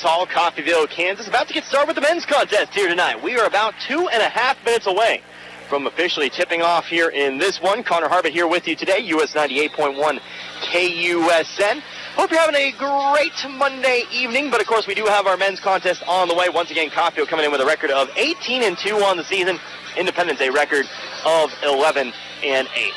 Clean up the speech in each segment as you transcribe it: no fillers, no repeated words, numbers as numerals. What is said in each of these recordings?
Hall, Coffeyville, Kansas, about to get started with the men's contest here tonight. We are about 2.5 minutes away from officially tipping off here in this one. Connor Harbert here with you today, US 98.1 KUSN. Hope you're having a great Monday evening, but of course we do have our men's contest on the way. Once again, Coffeyville coming in with a record of 18-2 on the season. Independence a record of 11-8.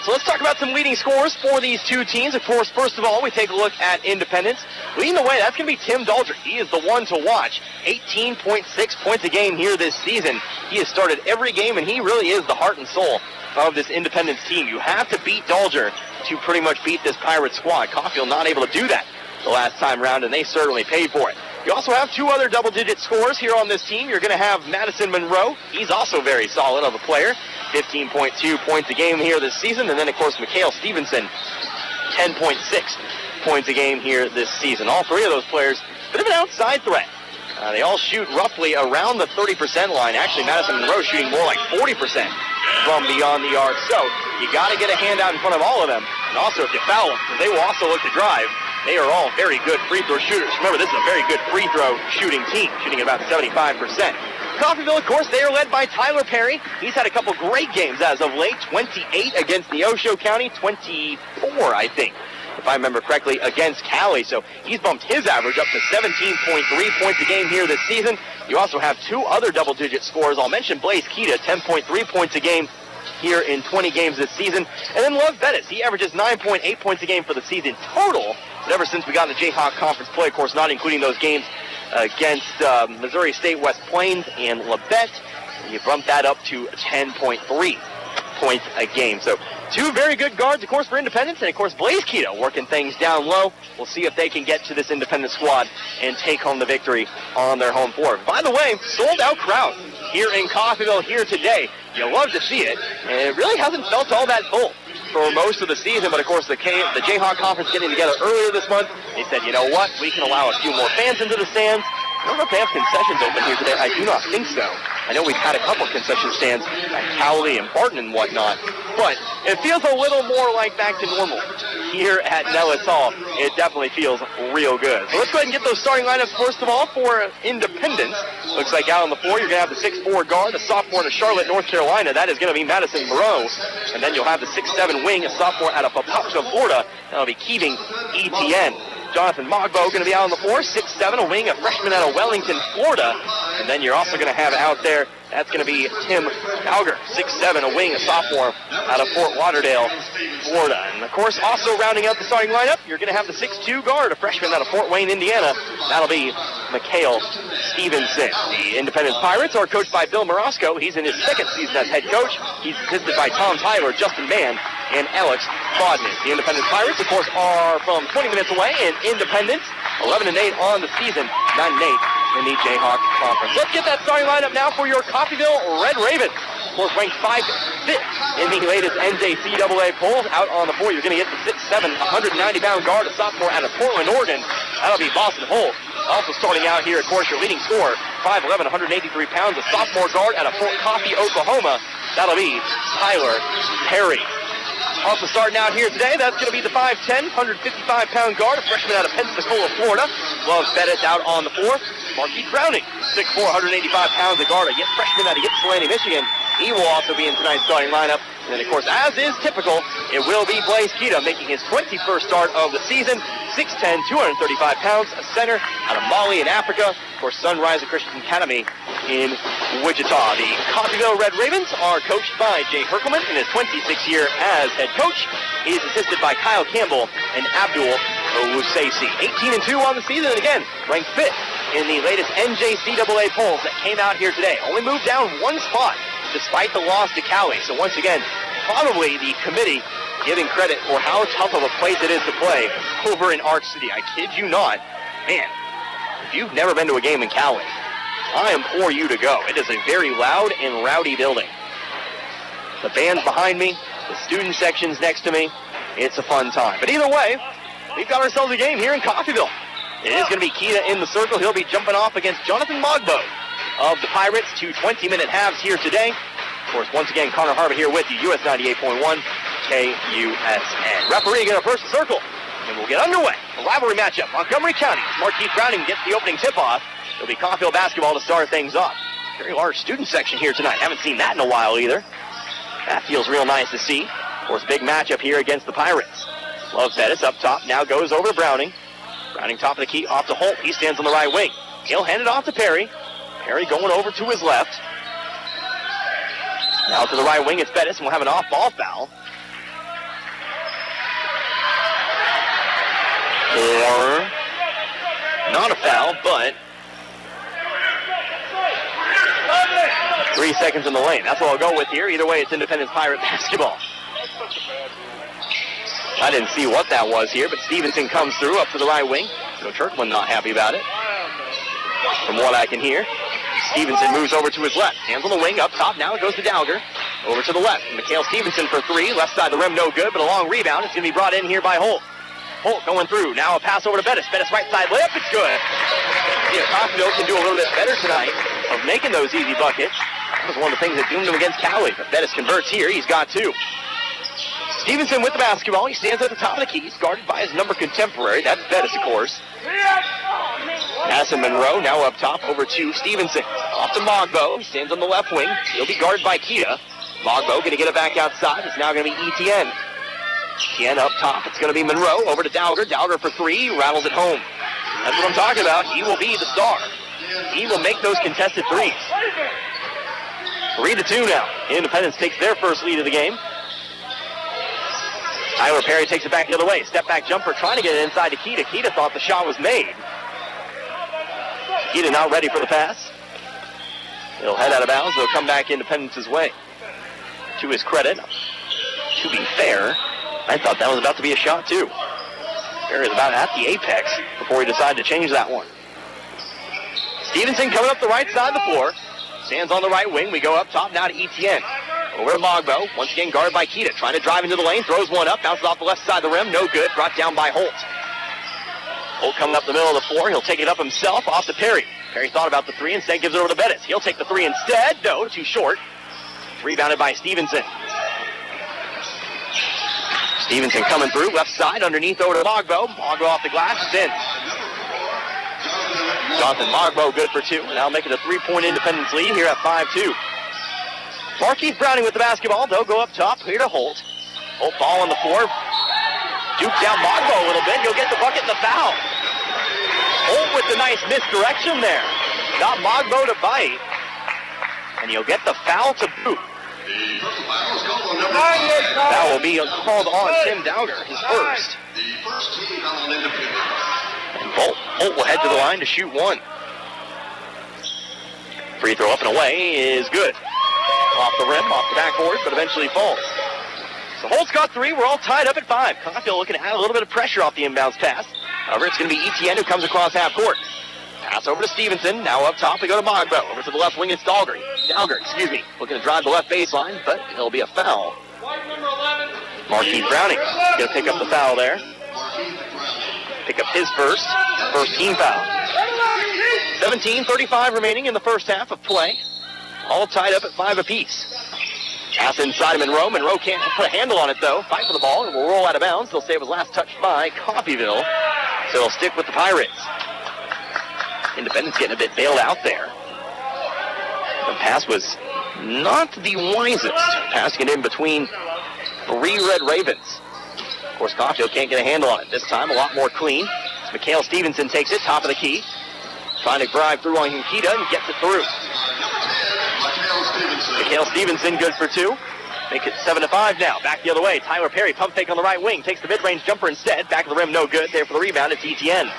So let's talk about some leading scorers for these two teams. Of course, first of all, we take a look at Independence. Leading the way, that's going to be Tim Dalger. He is the one to watch. 18.6 points a game here this season. He has started every game, and he really is the heart and soul of this Independence team. You have to beat Dalger to pretty much beat this Pirate squad. Coffeyville not able to do that the last time around, and they certainly paid for it. You also have two other double-digit scorers here on this team. You're going to have Madison Monroe. He's also very solid of a player. 15.2 points a game here this season. And then, of course, Mikhail Stevenson, 10.6 points a game here this season. All three of those players, bit of an outside threat. They all shoot roughly around the 30% line. Actually, Madison Monroe shooting more like 40% from beyond the arc. So you got to get a hand out in front of all of them. And also, if you foul them, they will also look to drive. They are all very good free throw shooters. Remember, this is a very good free throw shooting team, shooting at about 75%. Coffeyville, of course, they are led by Tyler Perry. He's had a couple great games as of late. 28 against Neosho County, 24, I think, if I remember correctly, against Cali. So he's bumped his average up to 17.3 points a game here this season. You also have two other double-digit scorers. I'll mention Blaze Keita, 10.3 points a game here in 20 games this season. And then Love Bettis, he averages 9.8 points a game for the season total. But ever since we got in the Jayhawk Conference play, of course, not including those games against Missouri State West Plains and Labette, you bump that up to 10.3 points a game. So two very good guards, of course, for Independence, and of course Blaze Keto working things down low. We'll see if they can get to this Independence squad and take home the victory on their home floor. By the way, sold out crowd here in Coffeyville here today. You love to see it, and it really hasn't felt all that full for most of the season, but of course the Jayhawk Conference getting together earlier this month, they said, you know what, we can allow a few more fans into the stands. I don't know if they have concessions open here today. I do not think so. I know we've had a couple concession stands at Cowley and Barton and whatnot, but it feels a little more like back to normal here at Nellis Hall. It definitely feels real good. So let's go ahead and get those starting lineups first of all for Independence. Looks like out on the floor you're going to have the 6'4 guard, a sophomore to Charlotte, North Carolina. That is going to be Madison Moreau. And then you'll have the 6'7 wing, a sophomore out of Papasca, Florida. That'll be Keeving Etienne. Jonathan Mogbo going to be out on the floor, 6'7", a wing, a freshman out of Wellington, Florida. And then you're also going to have out there, that's going to be Tim Auger, 6'7", a wing, a sophomore out of Fort Lauderdale, Florida. And of course, also rounding out the starting lineup, you're going to have the 6'2 guard, a freshman out of Fort Wayne, Indiana. That'll be Mikhail Stevenson. The Independence Pirates are coached by Bill Morosco. He's in his second season as head coach. He's assisted by Tom Tyler, Justin Mann, and Alex Bodman. The Independence Pirates, of course, are from 20 minutes away in Independence, 11-8 on the season, 9-8 in the Jayhawk Conference. Let's get that starting lineup now for your Coffeyville Red Ravens. Of course, ranked 5th in the latest NJCAA poll. Out on the floor, you're going to get the 6'7", 190-pound guard, a sophomore out of Portland, Oregon. That'll be Boston Holt. Also starting out here, of course, your leading scorer, 5'11", 183 pounds, a sophomore guard out of Fort Coffee, Oklahoma. That'll be Tyler Perry. Also starting out here today, that's going to be the 5'10", 155-pound guard, a freshman out of Pensacola, Florida. Love Bettis out on the floor. Marquis Browning, 6'4", 185 pounds, a guard, a freshman out of Ypsilanti, Michigan. He will also be in tonight's starting lineup. And then, of course, as is typical, it will be Blaze Keita making his 21st start of the season. 6'10", 235 pounds, a center out of Mali in Africa. Of course, Sunrise Christian Academy in Wichita. The Coffeyville Red Ravens are coached by Jay Herkelman in his 26th year as head coach. He is assisted by Kyle Campbell and Abdul Owusaisi. 18-2 on the season, and again, ranked 5th in the latest NJCAA polls that came out here today. Only moved down one spot despite the loss to Cowley. So once again, probably the committee giving credit for how tough of a place it is to play over in Arc City. I kid you not. Man, if you've never been to a game in Cowley, I implore you to go. It is a very loud and rowdy building. The band's behind me, the student section's next to me. It's a fun time. But either way, we've got ourselves a game here in Coffeyville. It is going to be Keita in the circle. He'll be jumping off against Jonathan Mogbo of the Pirates. 2 20-minute halves here today. Of course, once again, Connor Harbert here with you, US 98.1 KUSN. Referee going to first circle And we'll get underway. A rivalry matchup. Montgomery County. Markeith Browning gets the opening tip-off. It'll be Caulfield basketball to start things off. Very large student section here tonight. Haven't seen that in a while either. That feels real nice to see. Of course, big matchup here against the Pirates. Love Bettis up top. Now goes over to Browning. Browning top of the key off to Holt. He stands on the right wing. He'll hand it off to Perry. Perry going over to his left. Now to the right wing, it's Bettis, and we'll have an off-ball foul. Or not a foul, but 3 seconds in the lane. That's what I'll go with here. Either way, it's Independence Pirate basketball. I didn't see what that was here, but Stevenson comes through up to the right wing. So Turkman not happy about it. From what I can hear, Stevenson moves over to his left. Hands on the wing, up top. Now it goes to Dowger. Over to the left. Mikhail Stevenson for three. Left side of the rim, no good, but a long rebound. It's going to be brought in here by Holt. Holt going through. Now a pass over to Bettis. Bettis right side layup. It's good. Yeah, Caulfield can do a little bit better tonight of making those easy buckets. That was one of the things that doomed him against Cowley. But Bettis converts here. He's got two. Stevenson with the basketball. He stands at the top of the key. He's guarded by his number contemporary. That's Bettis, of course. Pass to Monroe. Now up top over to Stevenson. Off to Mogbo. He stands on the left wing. He'll be guarded by Kita. Mogbo going to get it back outside. It's now going to be Etienne. Etienne up top. It's going to be Monroe. Over to Dowger. Dowger for three. Rattles it home. That's what I'm talking about. He will be the star. He will make those contested threes. 3-2 now. Independence takes their first lead of the game. Tyler Perry takes it back the other way. Step back jumper trying to get it inside to Kita. Kita thought the shot was made. Kita not ready for the pass. He'll head out of bounds. They'll come back Independence's way. To his credit, to be fair, I thought that was about to be a shot too. Perry is about at the apex before he decided to change that one. Stevenson coming up the right side of the floor. Stands on the right wing. We go up top now to Etienne. Over to Mogbo. Once again guarded by Kita. Trying to drive into the lane. Throws one up. Bounces off the left side of the rim. No good. Brought down by Holt. Holt coming up the middle of the floor. He'll take it up himself. Off to Perry. Perry thought about the three. Instead gives it over to Bettis. He'll take the three instead. No, too short. Rebounded by Stevenson. Stevenson coming through. Left side. Underneath over to Mogbo. Mogbo off the glass. It's in. Jonathan Mogbo good for two. Now making a 3-point Independence lead here at 5-2. Markeith Browning with the basketball. They'll go up top here to Holt. Holt ball on the floor. Duke down Mogbo a little bit. He'll get the bucket and the foul. Holt with the nice misdirection there. Got Mogbo to bite. And he'll get the foul to boot. That will be called on Tim Dowger, his first. And Holt will head to the line to shoot one. Free throw up and away is good. Off the rim, off the backboard, but eventually falls. So Holt's got three. We're all tied up at 5. Caulfield looking to add a little bit of pressure off the inbounds pass. However, it's going to be Etienne who comes across half court. Pass over to Stevenson. Now up top, we go to Mogbo. Over to the left wing, it's Dowger, looking to drive the left baseline, but it'll be a foul. Markeith Browning going to pick up the foul there. Pick up his first team foul. 17:35 remaining in the first half of play. All tied up at 5 apiece. Pass inside of Monroe. Monroe can't put a handle on it, though. Fight for the ball, and will roll out of bounds. They'll say it was last touched by Coffeyville, so they'll stick with the Pirates. Independence getting a bit bailed out there. The pass was not the wisest. Passing it in between 3 Red Ravens. Of course, Caulfield can't get a handle on it. This time, a lot more clean. Mikhail Stevenson takes it, top of the key. Trying to drive through on Hinkita and gets it through. Mikhail Stevenson good for 2. Make it 7-5 now. Back the other way. Tyler Perry, pump fake on the right wing. Takes the mid-range jumper instead. Back of the rim, no good. There for the rebound, it's Etienne.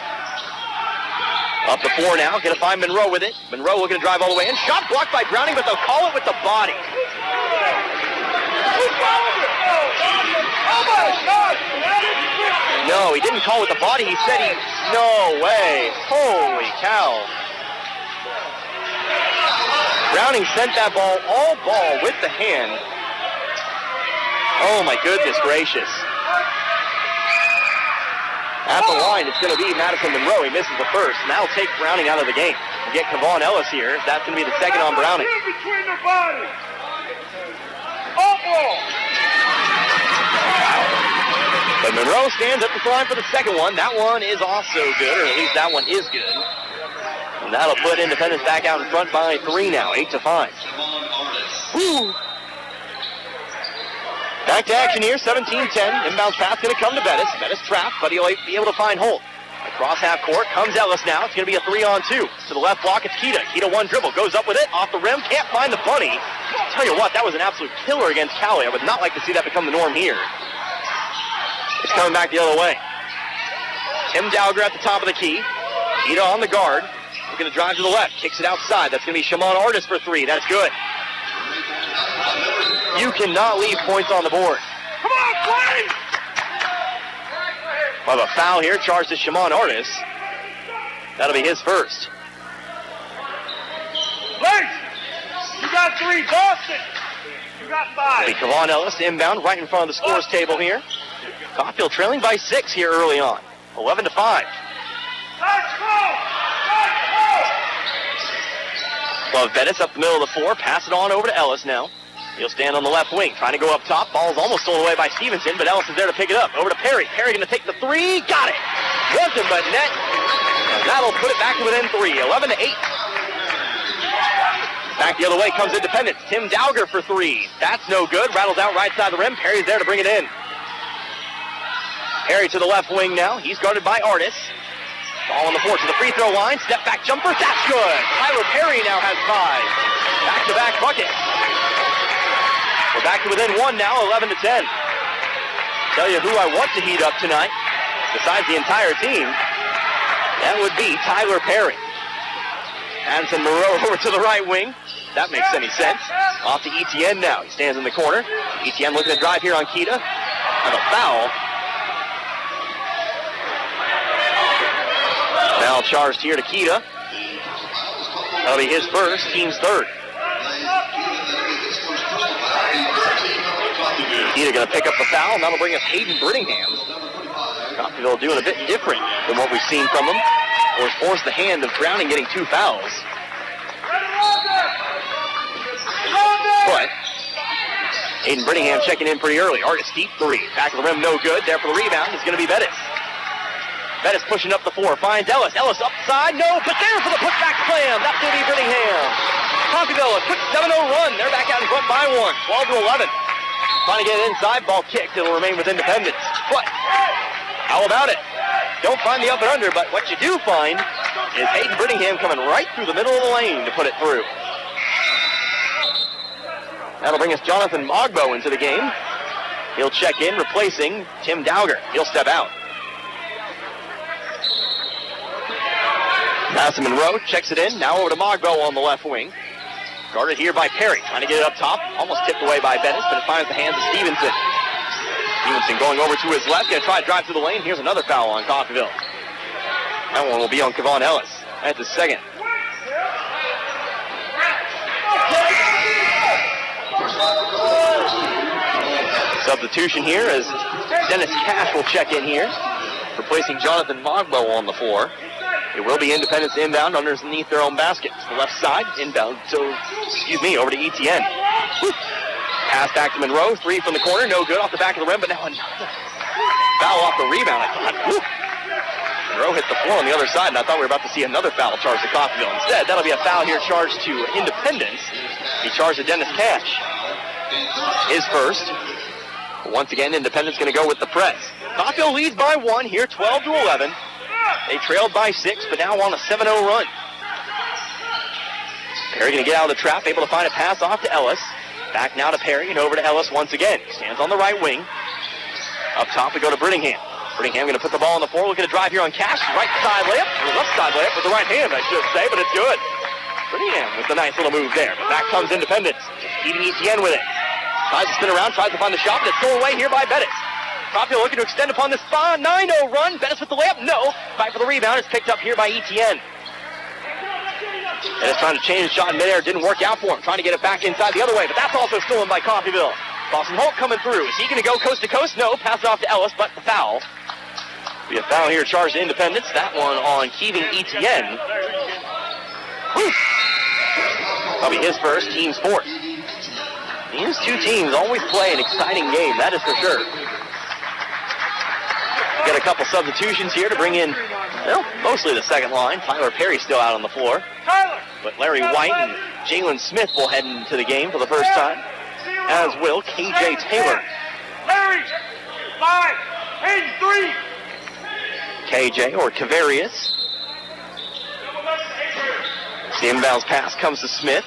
Up to 4 now. Going to find Monroe with it. Monroe looking to drive all the way in. Shot blocked by Browning, but they'll call it with the body. No, he didn't call with the body. He said he... No way. Holy cow. Browning sent that ball, all ball with the hand. Oh my goodness gracious. At the line, it's going to be Madison Monroe. He misses the first. Now take Browning out of the game. We'll get Kevon Ellis here. That's going to be the second on Browning. Between the body. All ball. But Monroe stands up the line for the second one. That one is also good, or at least that one is good. And that'll put Independence back out in front by 3 now, 8-5. Woo! Back to action here, 17-10. Inbounds pass going to come to Bettis. Bettis trapped, but he'll be able to find Holt. Across half court, comes Ellis now. It's going to be a 3-on-2. To the left block, it's Kita. Kita one dribble, goes up with it, off the rim, can't find the bunny. Tell you what, that was an absolute killer against Cali. I would not like to see that become the norm here. It's coming back the other way. Tim Dowger at the top of the key. Kita on the guard. Looking to drive to the left, kicks it outside. That's going to be Shimon Artis for 3. That's good. You cannot leave points on the board. Come on, play! We'll have a foul here, charged to Shimon Artis. That'll be his first. Lace! You got 3, Boston! You got 5. It'll be Kevon Ellis inbound right in front of the scores table here. Caulfield trailing by 6 here early on. 11-5. Let's go! Love Bettis up the middle of the floor. Pass it on over to Ellis now. He'll stand on the left wing, trying to go up top. Ball's almost stolen away by Stevenson, but Ellis is there to pick it up. Over to Perry. Perry going to take the 3. Got it. Wasn't but net. And that'll put it back to within 3. 11-8. Back the other way comes Independence. Tim Dowger for 3. That's no good. Rattles out right side of the rim. Perry's there to bring it in. Perry to the left wing now. He's guarded by Artis. Ball on the floor to the free throw line. Step back jumper. That's good. Tyler Perry now has 5. Back-to-back bucket. We're back to within 1 now, 11-10. Tell you who I want to heat up tonight, besides the entire team, that would be Tyler Perry. Addison Moreau over to the right wing. That makes any sense. Off to Etienne now. He stands in the corner. Etienne looking to drive here on Kita. And a foul. Foul charged here to Kita. That'll be his first, team's third. Kita going to pick up the foul, and that'll bring us Hayden Brittingham. Coffeyville doing a bit different than what we've seen from them. Or forced the hand of Browning getting 2 fouls. But Hayden Brittingham checking in pretty early. Artis deep 3. Back of the rim, no good. There for the rebound is going to be Bettis. Bettis pushing up the floor, finds Ellis. Ellis upside, no, but there for the putback slam. That's going to be Brittingham. Coffeyville, a quick 7-0 run. They're back out in front by 1, 12-11. Trying to get it inside, ball kicked. It'll remain with Independence. But how about it? Don't find the up and under, but what you do find is Hayden Brittingham coming right through the middle of the lane to put it through. That'll bring us Jonathan Mogbo into the game. He'll check in, replacing Tim Dowger. He'll step out. Madison Monroe checks it in. Now over to Mogbo on the left wing. Guarded here by Perry. Trying to get it up top. Almost tipped away by Bettis, but it finds the hands of Stevenson. Stevenson going over to his left. Going to try to drive through the lane. Here's another foul on Coffeyville. That one will be on Kevon Ellis. That's his second. Substitution here as Dennis Cash will check in here, replacing Jonathan Mogbo on the floor. It will be Independence inbound underneath their own basket. To the left side, inbound, over to Etienne. Woo. Pass back to Monroe, 3 from the corner, no good, off the back of the rim, but now another foul off the rebound, I thought. Woo. Monroe hit the floor on the other side, and I thought we were about to see another foul charged to Coffeyville. Instead, that'll be a foul here charged to Independence. He charged to Dennis Cash. His first. Once again, Independence going to go with the press. Coffeyville leads by 1 here, 12-11. They trailed by 6, but now on a 7-0 run. Perry going to get out of the trap, able to find a pass off to Ellis. Back now to Perry and over to Ellis once again. He stands on the right wing. Up top we go to Brittingham. Brittingham going to put the ball on the floor, looking to drive here on Cash. Right side layup, or left side layup with the right hand, I should say, but it's good. Brittingham with a nice little move there. But back comes Independence. Eating Etienne with it. Tries to spin around, tries to find the shot, but it's stolen away here by Bettis. Coffeyville looking to extend upon this 9-0 run. Bettis with the layup, no. Fight for the rebound, it's picked up here by Etienne. Bettis trying to change the shot in midair, didn't work out for him. Trying to get it back inside the other way, but that's also stolen by Coffeyville. Boston Holt coming through. Is he going to go coast to coast? No. Pass it off to Ellis, but the foul. Be a foul here charged to Independence. That one on Keeving Etienne. Whew. That'll be his first, team's fourth. These two teams always play an exciting game, that is for sure. Got a couple substitutions here to bring in, well, mostly the second line. Tyler Perry still out on the floor. But Larry White and Jalen Smith will head into the game for the first time, as will KJ Taylor. Larry, 5, Hayden, 3. KJ, or Kavarius. The inbounds pass comes to Smith.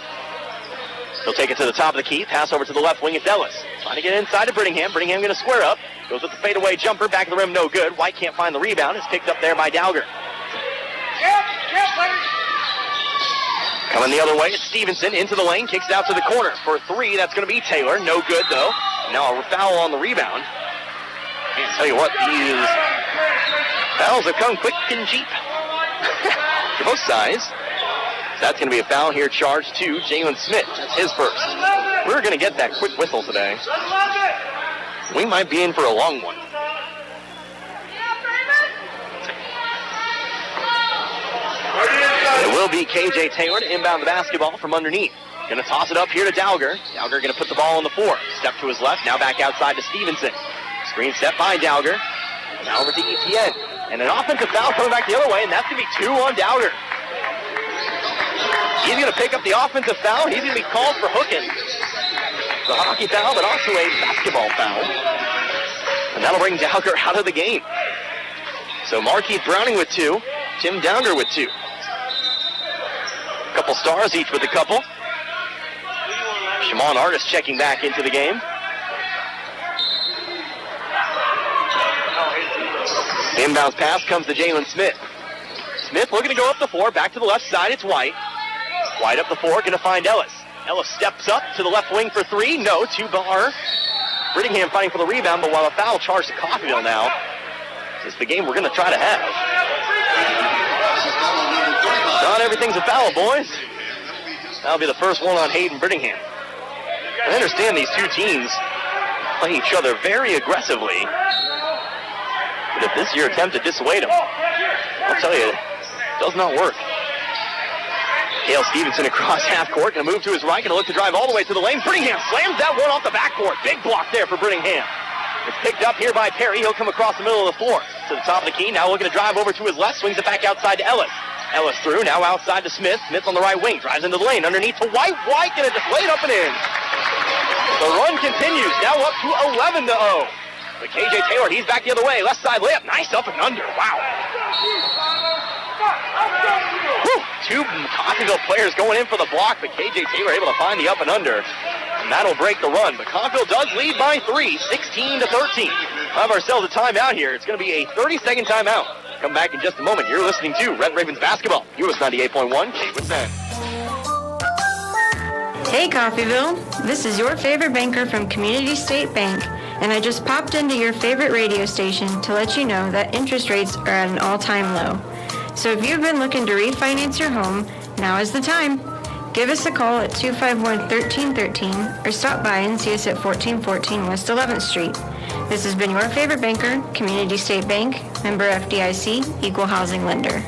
He'll take it to the top of the key. Pass over to the left wing. It's Ellis. Trying to get inside of Brittingham. Brittingham going to square up. Goes with the fadeaway jumper. Back of the rim, no good. White can't find the rebound. It's picked up there by Dowger. Coming the other way, it's Stevenson into the lane. Kicks it out to the corner. For 3, that's going to be Taylor. No good, though. Now a foul on the rebound. I tell you what, these fouls have come quick and cheap. For both sides. That's going to be a foul here charged to Jalen Smith. That's his first. We're going to get that quick whistle today. We might be in for a long one. It will be KJ Taylor to inbound the basketball from underneath. Going to toss it up here to Dowger. Dowger going to put the ball on the floor. Step to his left, now back outside to Stevenson. Screen set by Dowger. Now over to ETN. And an offensive foul coming back the other way, and that's going to be 2 on Dowger. He's going to pick up the offensive foul. He's going to be called for hooking. The hockey foul, but also a basketball foul. And that'll bring Dowger out of the game. So Markeith Browning with 2. Tim Dowger with 2. Couple stars each with a couple. Shimon Artis checking back into the game. The inbounds pass comes to Jalen Smith. Smith looking to go up the floor. Back to the left side, it's White. White up the floor, going to find Ellis. Ellis steps up to the left wing for 3. No, 2 bar. Brittingham fighting for the rebound, but while a foul charged to Coffeyville now, it's the game we're going to try to have. Not everything's a foul, boys. That'll be the first one on Hayden Brittingham. I understand these two teams play each other very aggressively, but if this is your attempt to dissuade them, I'll tell you, it does not work. Mikhail Stevenson across half court, going to move to his right, going to look to drive all the way to the lane. Brittingham slams that one off the backboard. Big block there for Brittingham. It's picked up here by Perry. He'll come across the middle of the floor to the top of the key. Now looking to drive over to his left, swings it back outside to Ellis. Ellis through, now outside to Smith. Smith on the right wing, drives into the lane, underneath to White. White going to just lay it up and in. The run continues, now up to 11-0. But KJ Taylor, he's back the other way. Left side layup, nice up and under. Wow. Whew. 2 Coffeyville players going in for the block, but KJ Taylor able to find the up and under. And that'll break the run. But Coffeyville does lead by 3, 16-13. We'll have ourselves a timeout here. It's going to be a 30-second timeout. Come back in just a moment. You're listening to Red Ravens Basketball, US 98.1 KUSN. Hey Coffeyville, this is your favorite banker from Community State Bank, and I just popped into your favorite radio station to let you know that interest rates are at an all-time low. So if you've been looking to refinance your home, now is the time. Give us a call at 251-1313 or stop by and see us at 1414 West 11th Street. This has been your favorite banker, Community State Bank, member FDIC, equal housing lender.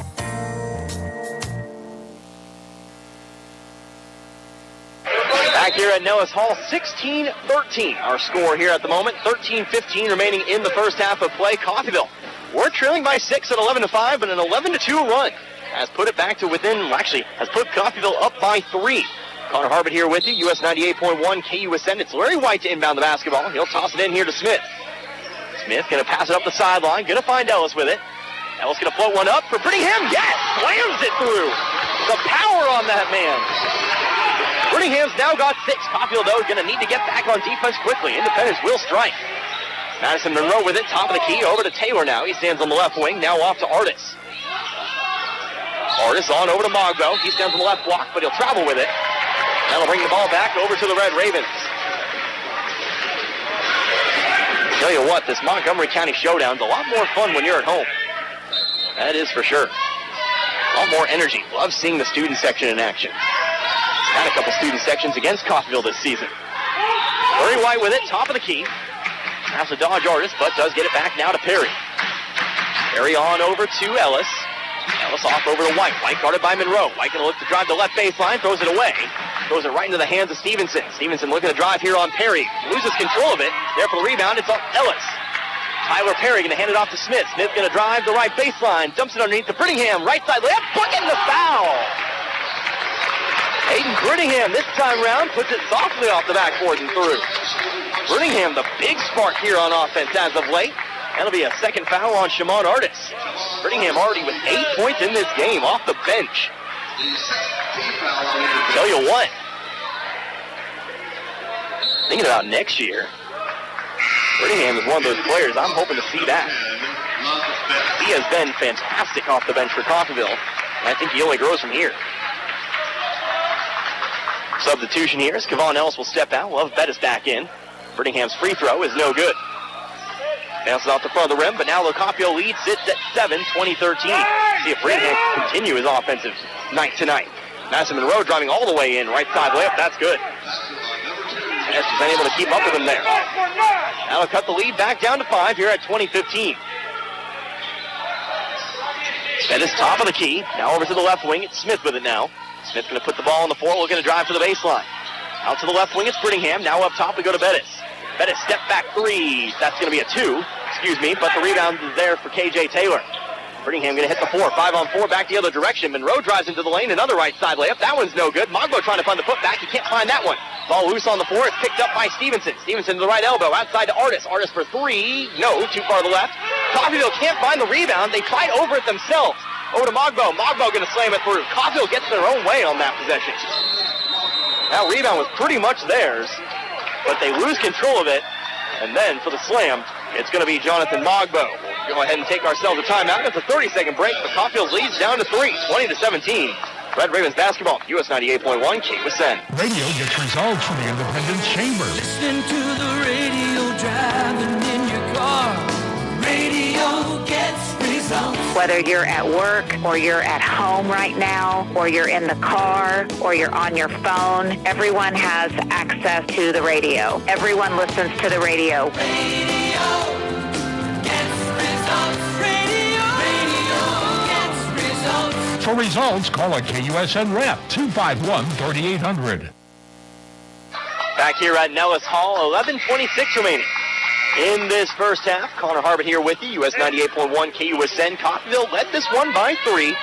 Back here at Nellis Hall, 16-13 our score here at the moment. 13-15 remaining in the first half of play. Coffeyville, we're trailing by 6 at 11-5, but an 11-2 run has put it back to within, actually, has put Coffeyville up by 3. Connor Harbert here with you, US 98.1 KUSN. It's Larry White to inbound the basketball. He'll toss it in here to Smith. Smith going to pass it up the sideline, going to find Ellis with it. Ellis going to float one up for Brittingham. Yes! Slams it through. The power on that man. Brittingham's now got 6. Coffeyville, though, is going to need to get back on defense quickly. Independence will strike. Madison Monroe with it, top of the key, over to Taylor now. He stands on the left wing, now off to Artis. Artis on over to Mogbo. He stands on the left block, but he'll travel with it. That'll bring the ball back over to the Red Ravens. Tell you what, this Montgomery County Showdown's a lot more fun when you're at home. That is for sure. A lot more energy. Love seeing the student section in action. Had a couple student sections against Coffeyville this season. Larry White with it, top of the key. Has to dodge Artis, but does get it back now to Perry. Perry on over to Ellis. Ellis off over to White. White guarded by Monroe. White going to look to drive the left baseline, throws it away. Throws it right into the hands of Stevenson. Stevenson looking to drive here on Perry. Loses control of it. There for the rebound, it's Ellis. Tyler Perry going to hand it off to Smith. Smith going to drive the right baseline. Dumps it underneath to Brittingham. Right side layup. Getting the foul. Aiden Brittingham this time round puts it softly off the backboard and through. Brittingham, the big spark here on offense as of late. That'll be a second foul on Shimon Artis. Brittingham already with 8 points in this game off the bench. Tell you what, thinking about next year, Brittingham is one of those players I'm hoping to see that. He has been fantastic off the bench for Coffeyville, and I think he only grows from here. Substitution here as Kevon Ellis will step out. We'll have Bettis back in. Brittingham's free throw is no good. Bounces off the front of the rim, but now the Coffeyville lead sits at 7, 20-13. See if Brittingham can continue his offensive night tonight. Madison Monroe driving all the way in. Right side layup, that's good. Bettis was unable to keep up with him there. That'll cut the lead back down to 5 here at 20-15. Bettis top of the key. Now over to the left wing. It's Smith with it now. Smith going to put the ball on the floor. We're going to drive to the baseline. Out to the left wing, it's Brittingham. Now up top, we go to Bettis. Bettis step back three. That's going to be a 2, but the rebound is there for KJ Taylor. Brittingham going to hit the 4. 5-on-4 back the other direction. Monroe drives into the lane. Another right side layup. That one's no good. Mogbo trying to find the putback. He can't find that one. Ball loose on the floor. It's picked up by Stevenson. Stevenson to the right elbow. Outside to Artis. Artis for 3. No, too far to the left. Coffeyville can't find the rebound. They fight over it themselves. Over to Mogbo. Mogbo going to slam it through. Coffeyville gets their own way on that possession. That rebound was pretty much theirs, but they lose control of it. And then for the slam, it's going to be Jonathan Mogbo. We'll go ahead and take ourselves a timeout. It's a 30-second break, but Coffeyville leads down to 3, 20-17. Red Ravens basketball, US 98.1, KUSN. Radio gets results from the Independence Chamber. Listen to the radio driving in your car. Radio gets results. Whether you're at work or you're at home right now or you're in the car or you're on your phone, everyone has access to the radio. Everyone listens to the radio. Radio gets results. Radio gets results. For results, call a KUSN rep, 251-3800. Back here at Nellis Hall, 11:26 remaining in this first half. Connor Harbert here with you, US 98.1 KUSN. Coffeyville led this one by 3,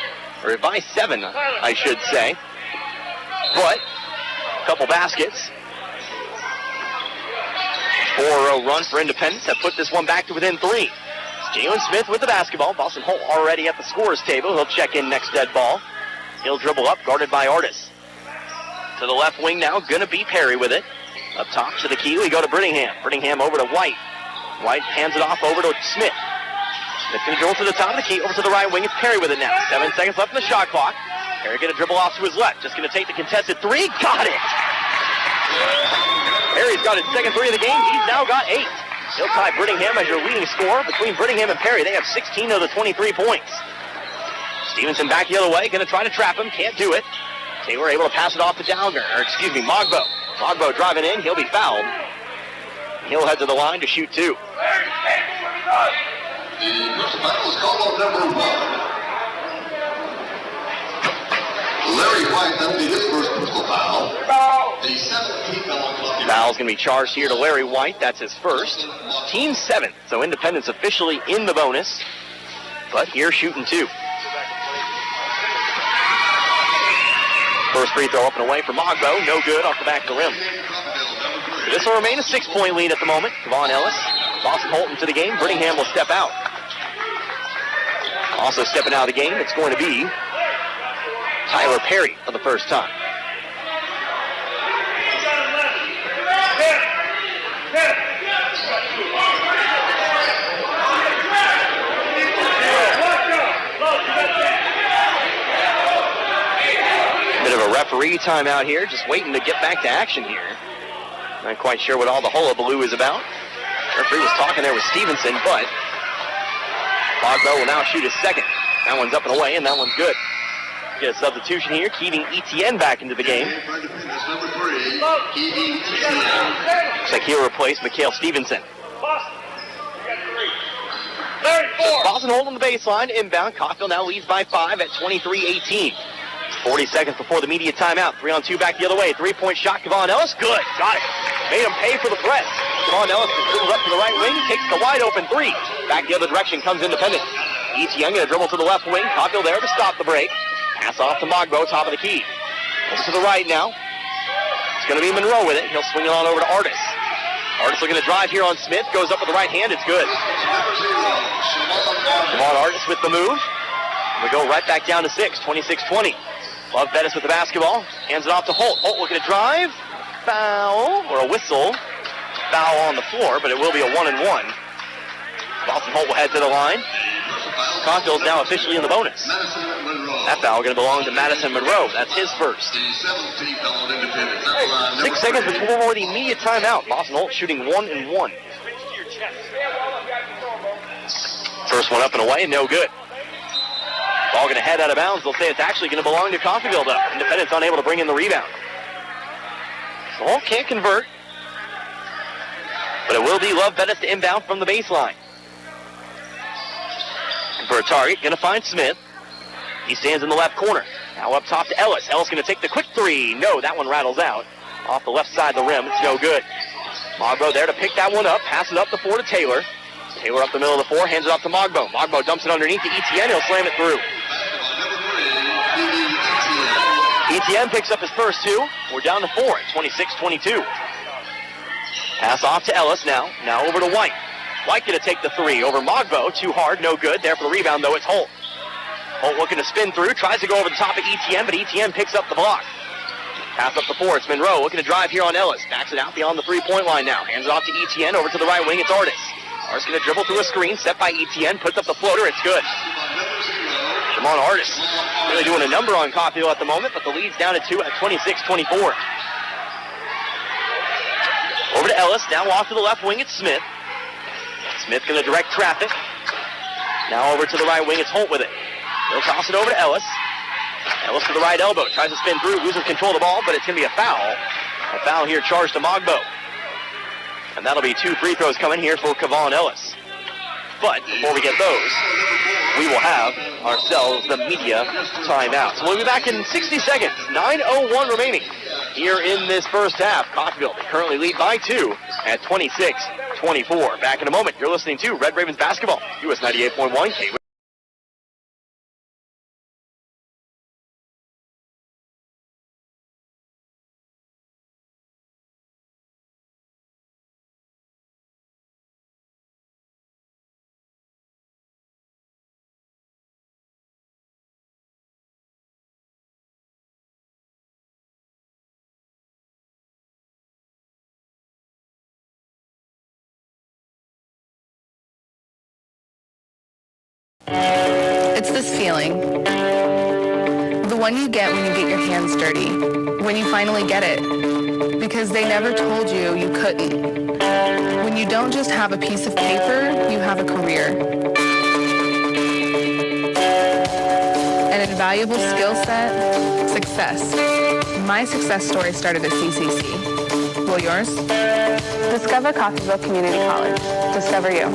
or by 7, I should say. But a couple baskets. 4-0 run for Independence have put this one back to within 3. Jalen Smith with the basketball. Boston Holt already at the scorer's table. He'll check in next dead ball. He'll dribble up, guarded by Artis. To the left wing now, gonna be Perry with it. Up top to the key, we go to Brittingham. Brittingham over to White. White hands it off over to Smith. Smith gonna dribble to the top of the key, over to the right wing. It's Perry with it now. 7 seconds left in the shot clock. Perry gonna dribble off to his left. Just gonna take the contested 3. Got it! Perry's got his second 3 of the game. He's now got 8. He'll tie Brittingham as your leading scorer. Between Brittingham and Perry, they have 16 of the 23 points. Stevenson back the other way, gonna try to trap him. Can't do it. Taylor able to pass it off to Mogbo. Mogbo driving in. He'll be fouled. He'll head to the line to shoot 2. The first foul is called on number 1. Larry White, that'll be his first personal foul. The 17th foul. Foul's going to be charged here to Larry White. That's his first. Team 7th, so Independence officially in the bonus. But here shooting 2. First free throw up and away for Mogbo. No good off the back of the rim. This will remain a 6-point lead at the moment. Kevon Ellis, Boston Holt into the game. Brittingham will step out. Also stepping out of the game, it's going to be Tyler Perry for the first time. Bit of a referee timeout here, just waiting to get back to action here. Not quite sure what all the hullabaloo is about. Referee was talking there with Stevenson, but Mogbo will now shoot his second. That one's up and away, and that one's good. Get a substitution here, Keating Etienne back into the game. Looks like he'll replace Mikhail Stevenson. Boston Holt on the baseline, inbound. Coffeyville now leads by 5 at 23-18. 40 seconds before the media timeout. 3-on-2 back the other way. 3-point shot, Kevon Ellis. Good. Got it. Made him pay for the press. Kevon Ellis dribbles up to the right wing, takes the wide open three. Back the other direction comes Independent. Etienne going to dribble to the left wing. Coghill there to stop the break. Pass off to Mogbo, top of the key. Goes to the right now. It's going to be Monroe with it. He'll swing it on over to Artis. Artis looking to drive here on Smith. Goes up with the right hand. It's good. Javon Artis with the move. We go right back down to 6, 26-20. Love Bettis with the basketball. Hands it off to Holt. Holt looking to drive. Foul, or a whistle. Foul on the floor, but it will be a 1-and-1. Boston Holt will head to the line. Coghill is now officially in the bonus. That foul going to belong to Madison Monroe. That's his first. 6 seconds before the immediate timeout. Boston Holt shooting 1-and-1. First one up and away, no good. Ball going to head out of bounds. They'll say it's actually going to belong to Coffeyville, though. Independent's unable to bring in the rebound. So Holt can't convert. But it will be Love Bettis to inbound from the baseline. For a target, going to find Smith. He stands in the left corner. Now up top to Ellis. Ellis going to take the quick three. No, that one rattles out. Off the left side of the rim. It's no good. Mogbo there to pick that one up. Pass it up the floor to Taylor. Taylor up the middle of the floor. Hands it off to Mogbo. Mogbo dumps it underneath to Etienne. He'll slam it through. Etienne picks up his first two. We're down to 4 at 26-22. Pass off to Ellis now. Now over to White. White going to take the three over Mogbo. Too hard, no good. There for the rebound, though, it's Holt. Holt looking to spin through. Tries to go over the top of Etienne, but Etienne picks up the block. Pass up the floor. It's Monroe looking to drive here on Ellis. Backs it out beyond the three-point line now. Hands it off to Etienne. Over to the right wing, it's Artis. Artis going to dribble through a screen. Set by Etienne. Puts up the floater. It's good. Shimon Artis really doing a number on Coffeyville at the moment, but the lead's down to 2 at 26-24. Over to Ellis. Now off to the left wing, it's Smith. Smith going to direct traffic. Now over to the right wing, it's Holt with it. He'll toss it over to Ellis. Ellis to the right elbow. Tries to spin through, loses control of the ball, but it's going to be a foul. A foul here charged to Mogbo. And that'll be 2 free throws coming here for Kevon Ellis. But before we get those, we will have ourselves the media timeout. So we'll be back in 60 seconds. 9:01 remaining here in this first half. Coffeyville currently lead by 2 at 26-24. Back in a moment. You're listening to Red Ravens Basketball, US 98.1 KUSN. It's this feeling. The one you get when you get your hands dirty. When you finally get it. Because they never told you you couldn't. When you don't just have a piece of paper, you have a career. An invaluable skill set, success. My success story started at CCC. Will yours? Discover Coffeyville Community College. Discover you.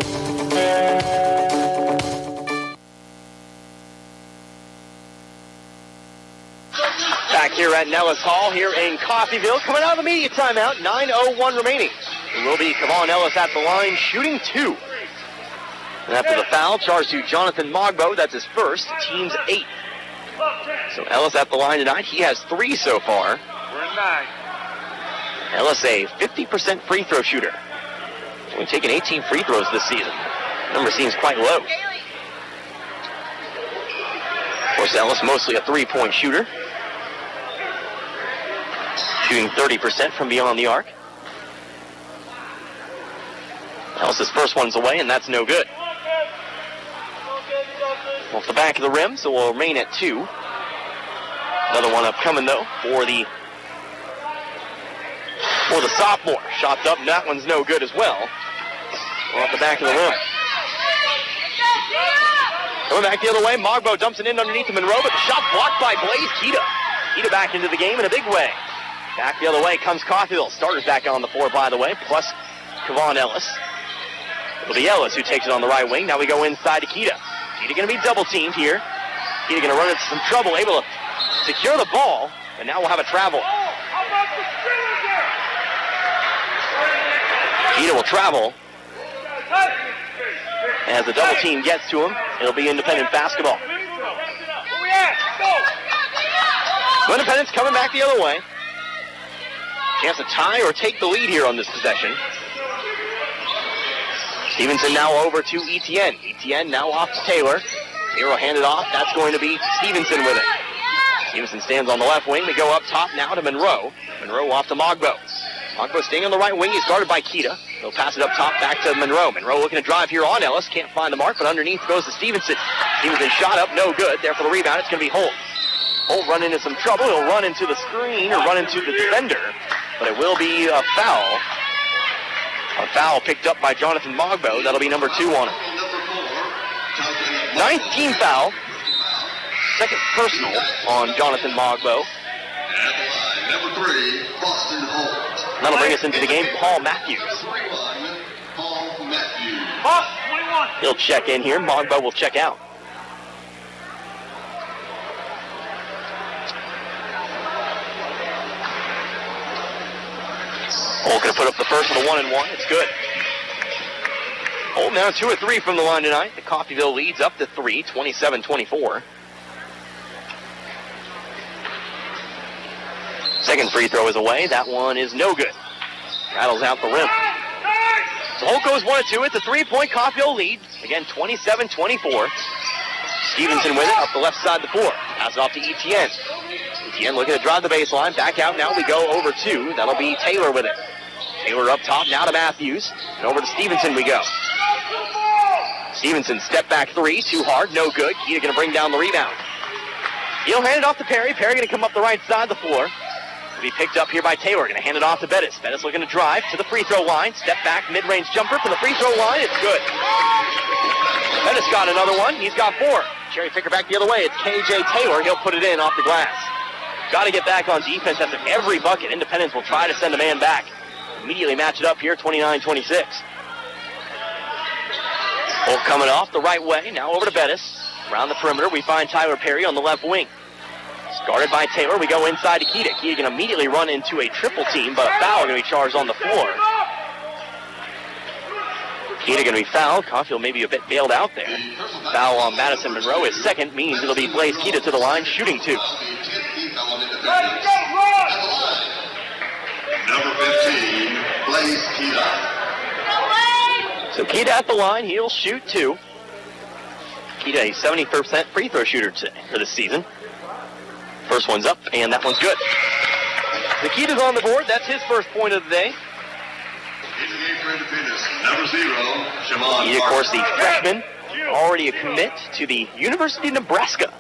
Back here at Nellis Hall, here in Coffeyville, coming out of the media timeout, 9:01 remaining. It will be Kevon Ellis at the line, shooting 2. And after the foul, charged to Jonathan Mogbo, that's his first, team's 8. So Ellis at the line tonight, he has 3 so far. We're in 9. Ellis a 50% free throw shooter. Only taken 18 free throws this season. Number seems quite low. Of course, Ellis mostly a 3-point shooter. Shooting 30% from beyond the arc. Ellis' first one's away, and that's no good. Off the back of the rim, so we'll remain at 2. Another one upcoming, though, for the sophomore. Shots up, and that one's no good as well. Off the back of the rim. Coming back the other way, Mogbo dumps it in underneath the Monroe, but the shot blocked by Blaze Keita. Keita back into the game in a big way. Back the other way comes Coffeyville. Starters back on the floor, by the way, plus Kevon Ellis. It'll be Ellis who takes it on the right wing. Now we go inside to Keita. Keita going to be double-teamed here. Keita going to run into some trouble, able to secure the ball, and now we'll have a travel. Keita will travel. As the double team gets to him, it'll be Independent basketball. So Independent's coming back the other way. Chance to tie or take the lead here on this possession. Stevenson now over to Etienne. Etienne now off to Taylor. Taylor will hand it off. That's going to be Stevenson with it. Stevenson stands on the left wing. We go up top now to Monroe. Monroe off to Mogbo. Mogbo staying on the right wing. He's guarded by Keita. He'll pass it up top back to Monroe. Monroe looking to drive here on Ellis. Can't find the mark, but underneath goes to Stevenson. Stevenson shot up, no good. There for the rebound, it's going to be Holt. Holt run into some trouble. He'll run into the screen or run into the defender, but it will be a foul. A foul picked up by Jonathan Mogbo. That'll be number 2 on him. 9th team foul. Second personal on Jonathan Mogbo. Number 3, Boston Holt. That'll bring us into the game, Paul Matthews. Paul Matthews. Up, 21. He'll check in here. Mogbo will check out. Holt going to put up the first with a 1-and-1. It's good. Holt now 2 of 3 from the line tonight. The Coffeyville leads up to 3, 27-24. Second free throw is away. That one is no good. Rattles out the rim. So Holt goes 1 of 2. It's a 3-point Coffeyville lead. Again, 27-24. Stevenson with it up the left side of the floor. Pass it off to Etienne. Etienne looking to drive the baseline. Back out now. We go over 2. That'll be Taylor with it. Taylor up top now to Matthews. And over to Stevenson we go. Stevenson step back 3. Too hard. No good. Keita going to bring down the rebound. He'll hand it off to Perry. Perry going to come up the right side of the floor. Will be picked up here by Taylor. Going to hand it off to Bettis. Bettis looking to drive to the free throw line. Step back, mid-range jumper from the free throw line. It's good. Bettis got another one. He's got 4. Cherry picker back the other way. It's KJ Taylor. He'll put it in off the glass. Got to get back on defense after every bucket. Independence will try to send a man back. Immediately match it up here, 29-26. Holt coming off the right way. Now over to Bettis. Around the perimeter, we find Tyler Perry on the left wing. Guarded by Taylor, we go inside to Keita. Keita can immediately run into a triple team, but a foul going to be charged on the floor. Keita going to be fouled. Caulfield maybe a bit bailed out there. Foul on Madison Monroe. His second means it'll be Blaze Keita to the line, shooting 2. Number 15, Blaze Keita. So Keita at the line, he'll shoot 2. Keita, a 70% free throw shooter for this season. First one's up, and that one's good. Nikita's on the board. That's his first point of the day. Number 0, Shimon. He, of course, the freshman, already a commit to the University of Nebraska.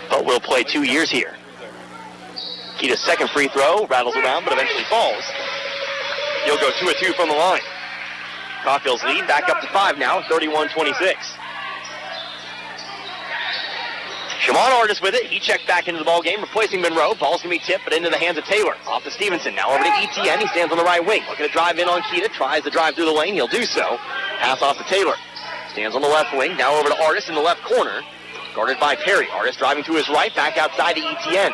But will play 2 years here. Keita's second free throw rattles around, but eventually falls. He'll go 2 of 2 from the line. Caulfield's lead back up to 5 now, 31-26. Shimon Artis with it. He checked back into the ball game, replacing Monroe. Ball's going to be tipped, but into the hands of Taylor. Off to Stevenson. Now over to Etienne. He stands on the right wing. Looking to drive in on Keita. Tries to drive through the lane. He'll do so. Pass off to Taylor. Stands on the left wing. Now over to Artis in the left corner. Guarded by Perry. Artis driving to his right. Back outside to Etienne.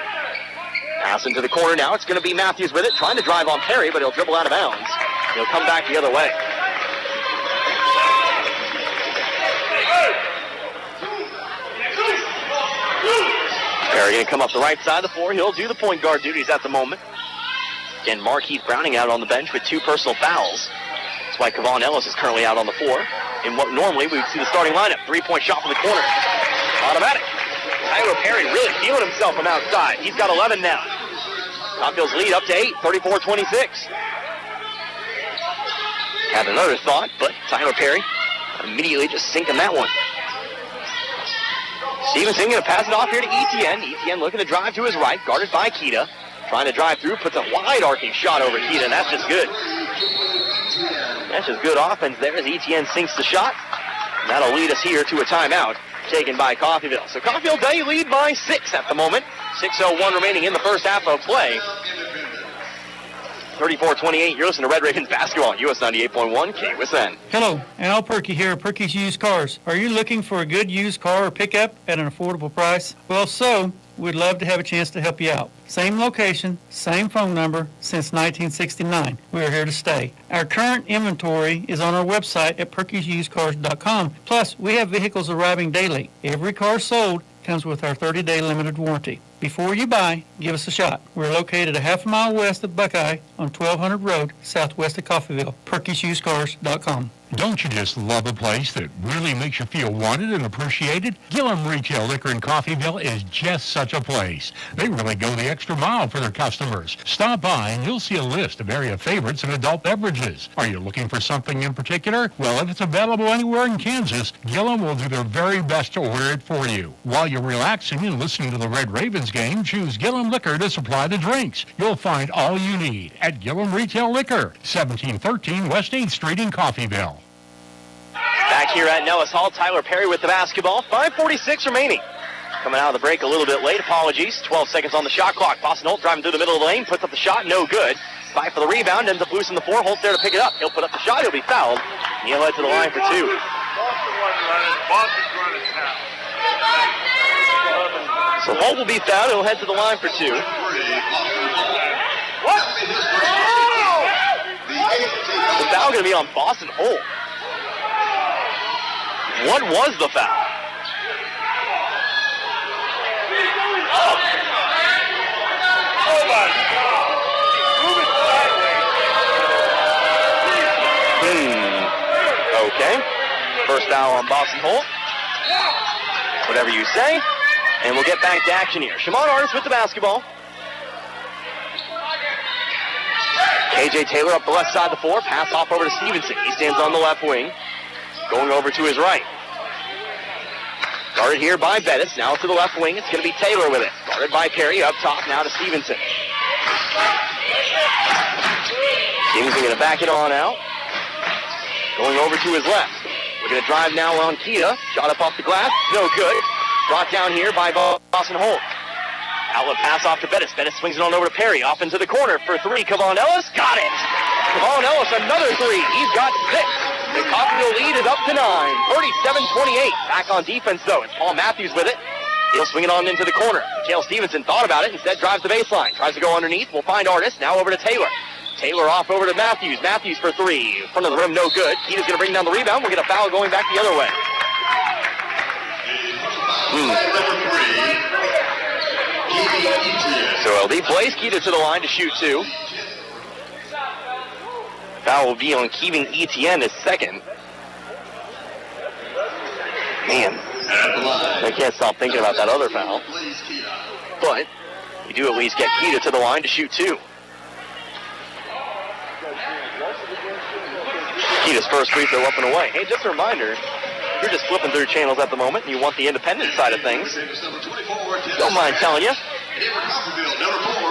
Pass into the corner now. It's going to be Matthews with it. Trying to drive on Perry, but he'll dribble out of bounds. He'll come back the other way. Perry going to come up the right side of the floor. He'll do the point guard duties at the moment. Again, Markeith Browning out on the bench with 2 personal fouls. That's why Kevon Ellis is currently out on the floor. In what normally we would see the starting lineup. 3-point shot from the corner. Automatic. Tyler Perry really feeling himself from outside. He's got 11 now. Caulfield's lead up to 8, 34-26. Had another thought, but Tyler Perry immediately just sinking that one. Stevenson going to pass it off here to Etienne. Etienne looking to drive to his right, guarded by Keita. Trying to drive through, puts a wide arcing shot over Keita, and that's just good. That's just good offense there as Etienne sinks the shot. And that'll lead us here to a timeout taken by Coffeyville. So Coffeyville, they lead by 6 at the moment. 6:01 remaining in the first half of play. 34-28, you're listening to Red Ravens basketball on US 98.1 KUSN. Hello, Al Perky here at Perky's Used Cars. Are you looking for a good used car or pickup at an affordable price? Well, so we'd love to have a chance to help you out. Same location, same phone number since 1969. We are here to stay. Our current inventory is on our website at perkysusedcars.com. Plus, we have vehicles arriving daily. Every car sold comes with our 30-day limited warranty. Before you buy, give us a shot. We're located a half a mile west of Buckeye on 1200 Road, southwest of Coffeyville. perkysusedcars.com. Don't you just love a place that really makes you feel wanted and appreciated? Gillum Retail Liquor in Coffeyville is just such a place. They really go the extra mile for their customers. Stop by and you'll see a list of area favorites and adult beverages. Are you looking for something in particular? Well, if it's available anywhere in Kansas, Gillum will do their very best to order it for you. While you're relaxing and listening to the Red Ravens game, choose Gillum Liquor to supply the drinks. You'll find all you need at Gillum Retail Liquor, 1713 West 8th Street in Coffeyville. Back here at Nellis Hall, Tyler Perry with the basketball. 5:46 remaining. Coming out of the break a little bit late. Apologies. 12 seconds on the shot clock. Boston Holt driving through the middle of the lane. Puts up the shot. No good. Fight for the rebound. Ends up losing the four. Holt's there to pick it up. He'll put up the shot. He'll be fouled. He'll head to the line for two. So Holt will be fouled. He'll head to the line for two. What? The foul going to be on Boston Holt. What was the foul? Oh my God. Move it sideways. Okay. First foul on Boston Holt. Whatever you say. And we'll get back to action here. Shimon Artis with the basketball. KJ Taylor up the left side of the floor. Pass off over to Stevenson. He stands on the left wing. Going over to his right. Guarded here by Bettis. Now to the left wing. It's going to be Taylor with it. Guarded by Perry. Up top now to Stevenson. Stevenson going to back it on out. Going over to his left. We're going to drive now on Kita. Shot up off the glass. No good. Brought down here by Boston Holt. Outlet pass off to Bettis. Bettis swings it on over to Perry. Off into the corner for three. Kavon Ellis. Got it. Kavon Ellis, another three. He's got 6. The Coffeyville lead is up to 9. 37-28. Back on defense, though. It's Paul Matthews with it. He'll swing it on into the corner. Mikhail Stevenson thought about it. Instead, drives the baseline. Tries to go underneath. We'll find Artis. Now over to Taylor. Taylor off over to Matthews. Matthews for three. In front of the rim, no good. Keita's going to bring down the rebound. We'll get a foul going back the other way. So LD plays Keita to the line to shoot two. Foul will be on Keeving Etienne, his second. Man, I can't stop thinking about that other foul. But we do at least get Keita to the line to shoot two. Keita's first free throw up and away. Hey, just a reminder, you're just flipping through channels at the moment and you want the independent side of things. Don't mind telling you.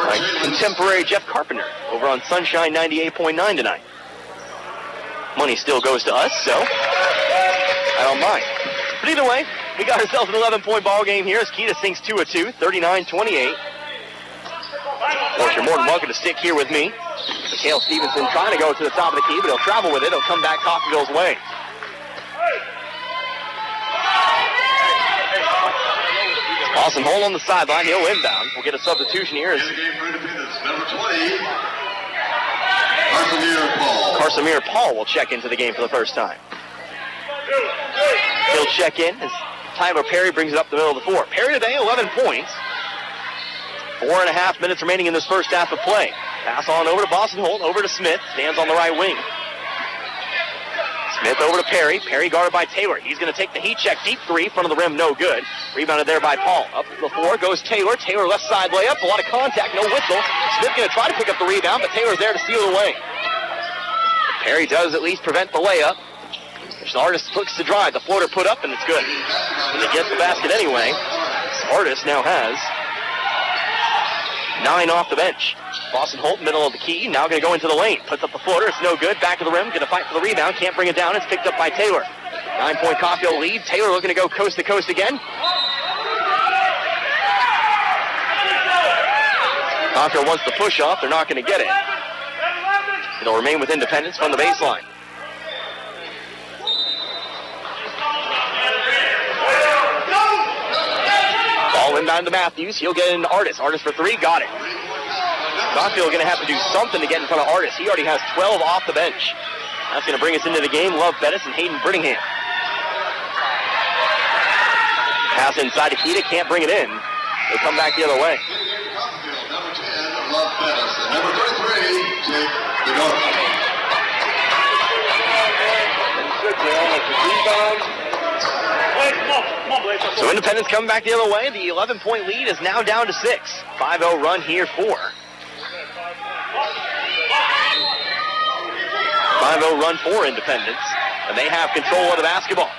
My contemporary Jeff Carpenter over on Sunshine 98.9 tonight. Money still goes to us, so I don't mind. But either way, we got ourselves an 11-point ball game here as Keita sinks 2 of 2, 39-28. Of course, you're more than welcome to stick here with me. Mikhail Stevenson trying to go to the top of the key, but he'll travel with it. He'll come back Coffeyville's way. Awesome hole on the sideline. He'll inbound. We'll get a substitution here. Carsamir Paul will check into the game for the first time. He'll check in as Tyler Perry brings it up the middle of the floor. Perry today, 11 points. 4.5 minutes remaining in this first half of play. Pass on over to Boston Holt, over to Smith. Stands on the right wing. Smith over to Perry. Perry guarded by Taylor. He's going to take the heat check. Deep three. Front of the rim, no good. Rebounded there by Paul. Up the floor goes Taylor. Taylor left side layup. A lot of contact. No whistle. Smith going to try to pick up the rebound, but Taylor's there to steal it away. Perry does at least prevent the layup. Artis looks to drive. The floater put up, and it's good. And he gets the basket anyway. Artis now has 9 off the bench. Boston Holt, middle of the key, now going to go into the lane. Puts up the floater, it's no good. Back of the rim, going to fight for the rebound. Can't bring it down, it's picked up by Taylor. 9-point Coffeyville lead. Taylor looking to go coast to coast again. Coffeyville wants the push off, they're not going to get it. It'll remain with Independence from the baseline. Ball in inbound to Matthews. He'll get into Artis. Artis for three. Got it. Cockfield going to have to do something to get in front of Artis. He already has 12 off the bench. That's going to bring us into the game. Love Bettis and Hayden Brittingham. Pass inside to Keita. Can't bring it in. They come back the other way. Number 10, Love Bettis. And number 33, Jake DeGarmo. So Independence coming back the other way. The 11-point lead is now down to 6. 5-0 run here for. 5-0 run for Independence. And they have control of the basketball.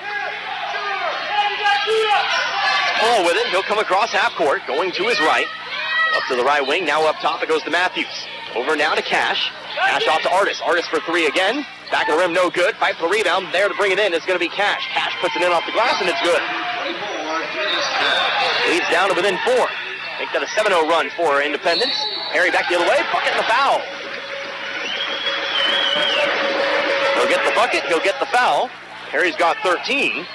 Paul with it. He'll come across half court. Going to his right. Up to the right wing. Now up top it goes to Matthews. Over now to Cash. Cash off to Artis. Artis for three again. Back of the rim, no good. Fight for the rebound. There to bring it in. It's going to be Cash. Cash puts it in off the glass, and it's good. Leads down to within 4. Make that a 7-0 run for Independence. Perry back the other way. Bucket and the foul. He'll get the bucket. He'll get the foul. Perry's got 13.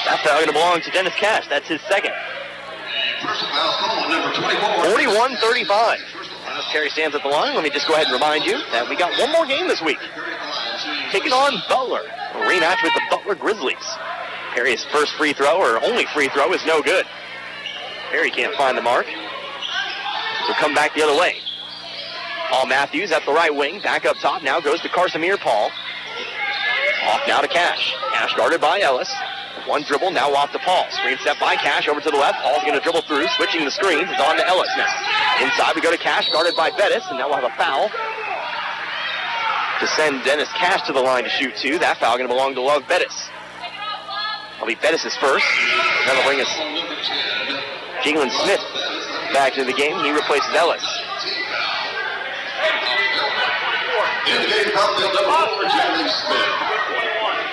That foul going to belong to Dennis Cash. That's his second. 41-35. As Perry stands at the line, let me just go ahead and remind you that we got one more game this week. Taking on Butler. A rematch with the Butler Grizzlies. Perry's first free throw, or only free throw, is no good. Perry can't find the mark. So come back the other way. Paul Matthews at the right wing. Back up top now goes to Carsamir Paul. Off now to Cash. Cash guarded by Ellis. One dribble, now off to Paul. Screen set by Cash over to the left. Paul's going to dribble through, switching the screens. It's on to Ellis now. Inside we go to Cash, guarded by Bettis, and now we'll have a foul to send Dennis Cash to the line to shoot two. That foul going to belong to Love Bettis. That'll be Bettis' first. That'll bring us Jalen Smith back to the game. He replaces Ellis. In the game, Cockfield number 4, Jalen Smith.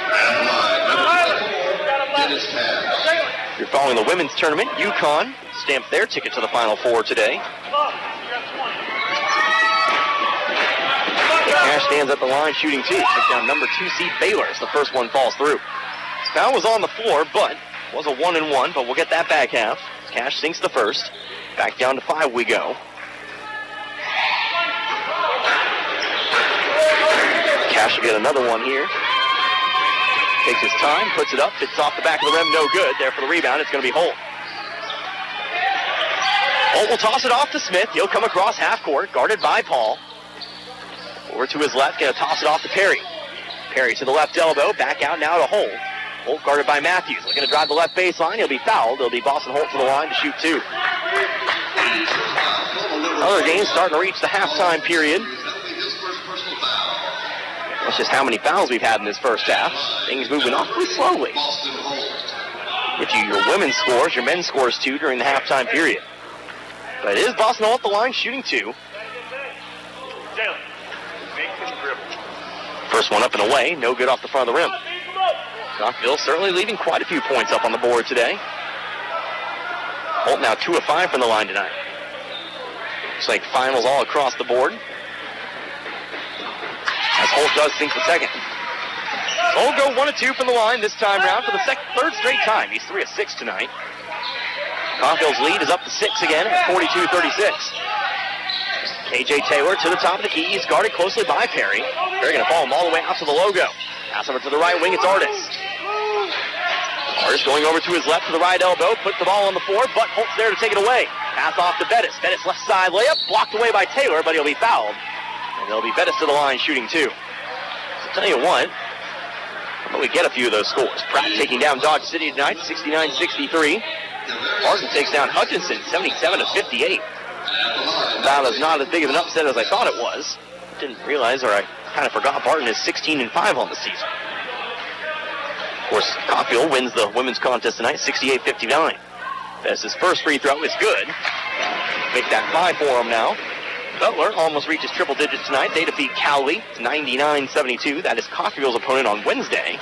And line, number 24, Dennis Cash. You're following the women's tournament. UConn stamped their ticket to the Final Four today. Cash stands at the line shooting two. Took down number 2 seed Baylor as the first one falls through. Foul was on the floor, but was a 1-and-1, but we'll get that back half. Cash sinks the first. Back down to 5 we go. Cash will get another one here. Takes his time, puts it up, hits off the back of the rim, no good. There for the rebound, it's going to be Holt. Holt will toss it off to Smith. He'll come across half court, guarded by Paul. Over to his left, going to toss it off to Perry. Perry to the left elbow, back out now to Holt. Holt guarded by Matthews. Looking to drive the left baseline. He'll be fouled. It'll be Boston Holt to the line to shoot two. Other games starting to reach the halftime period. That's just how many fouls we've had in this first half. Things moving awfully slowly. Get you your women's scores, your men's scores too during the halftime period. But it is Boston Holt at the line shooting two. First one up and away, no good off the front of the rim. Rockville certainly leaving quite a few points up on the board today. Holt now 2 of 5 from the line tonight. Looks like finals all across the board. As Holt does sink the second. Holt go 1 of 2 from the line this time round for the third straight time. He's 3 of 6 tonight. Caulfield's lead is up to 6 again at 42-36. KJ Taylor to the top of the key. He's guarded closely by Perry. Perry going to follow him all the way out to the logo. Pass over to the right wing. It's Artis. Artis going over to his left to the right elbow. Puts the ball on the floor, but Holt's there to take it away. Pass off to Bettis. Bettis left side layup. Blocked away by Taylor, but he'll be fouled. And it'll be Bettis to the line shooting two. So tell you what, but we get a few of those scores. Pratt taking down Dodge City tonight, 69-63. Barton takes down Hutchinson, 77-58. That is not as big of an upset as I thought it was. Didn't realize, or I kind of forgot, Barton is 16-5 on the season. Of course, Caulfield wins the women's contest tonight, 68-59. Bettis' first free throw is good. Make that 5 for him now. Butler almost reaches triple digits tonight. They defeat Cowley, 99-72. That is Caulfield's opponent on Wednesday.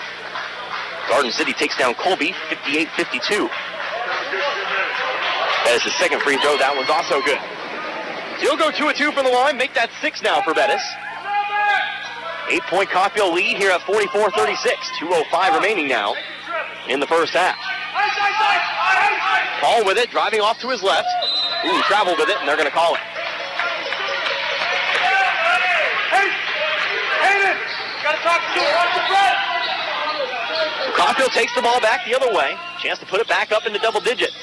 Garden City takes down Colby, 58-52. Bettis' second free throw, that one's also good. He'll go 2 of 2 from the line, make that 6 now for Bettis. 8-point Caulfield lead here at 44-36. 2:05 remaining now in the first half. Paul with it, driving off to his left. Ooh, traveled with it, and they're going to call it. Hayden, gotta talk to you. Watch the press. Caulfield takes the ball back the other way. Chance to put it back up into double digits.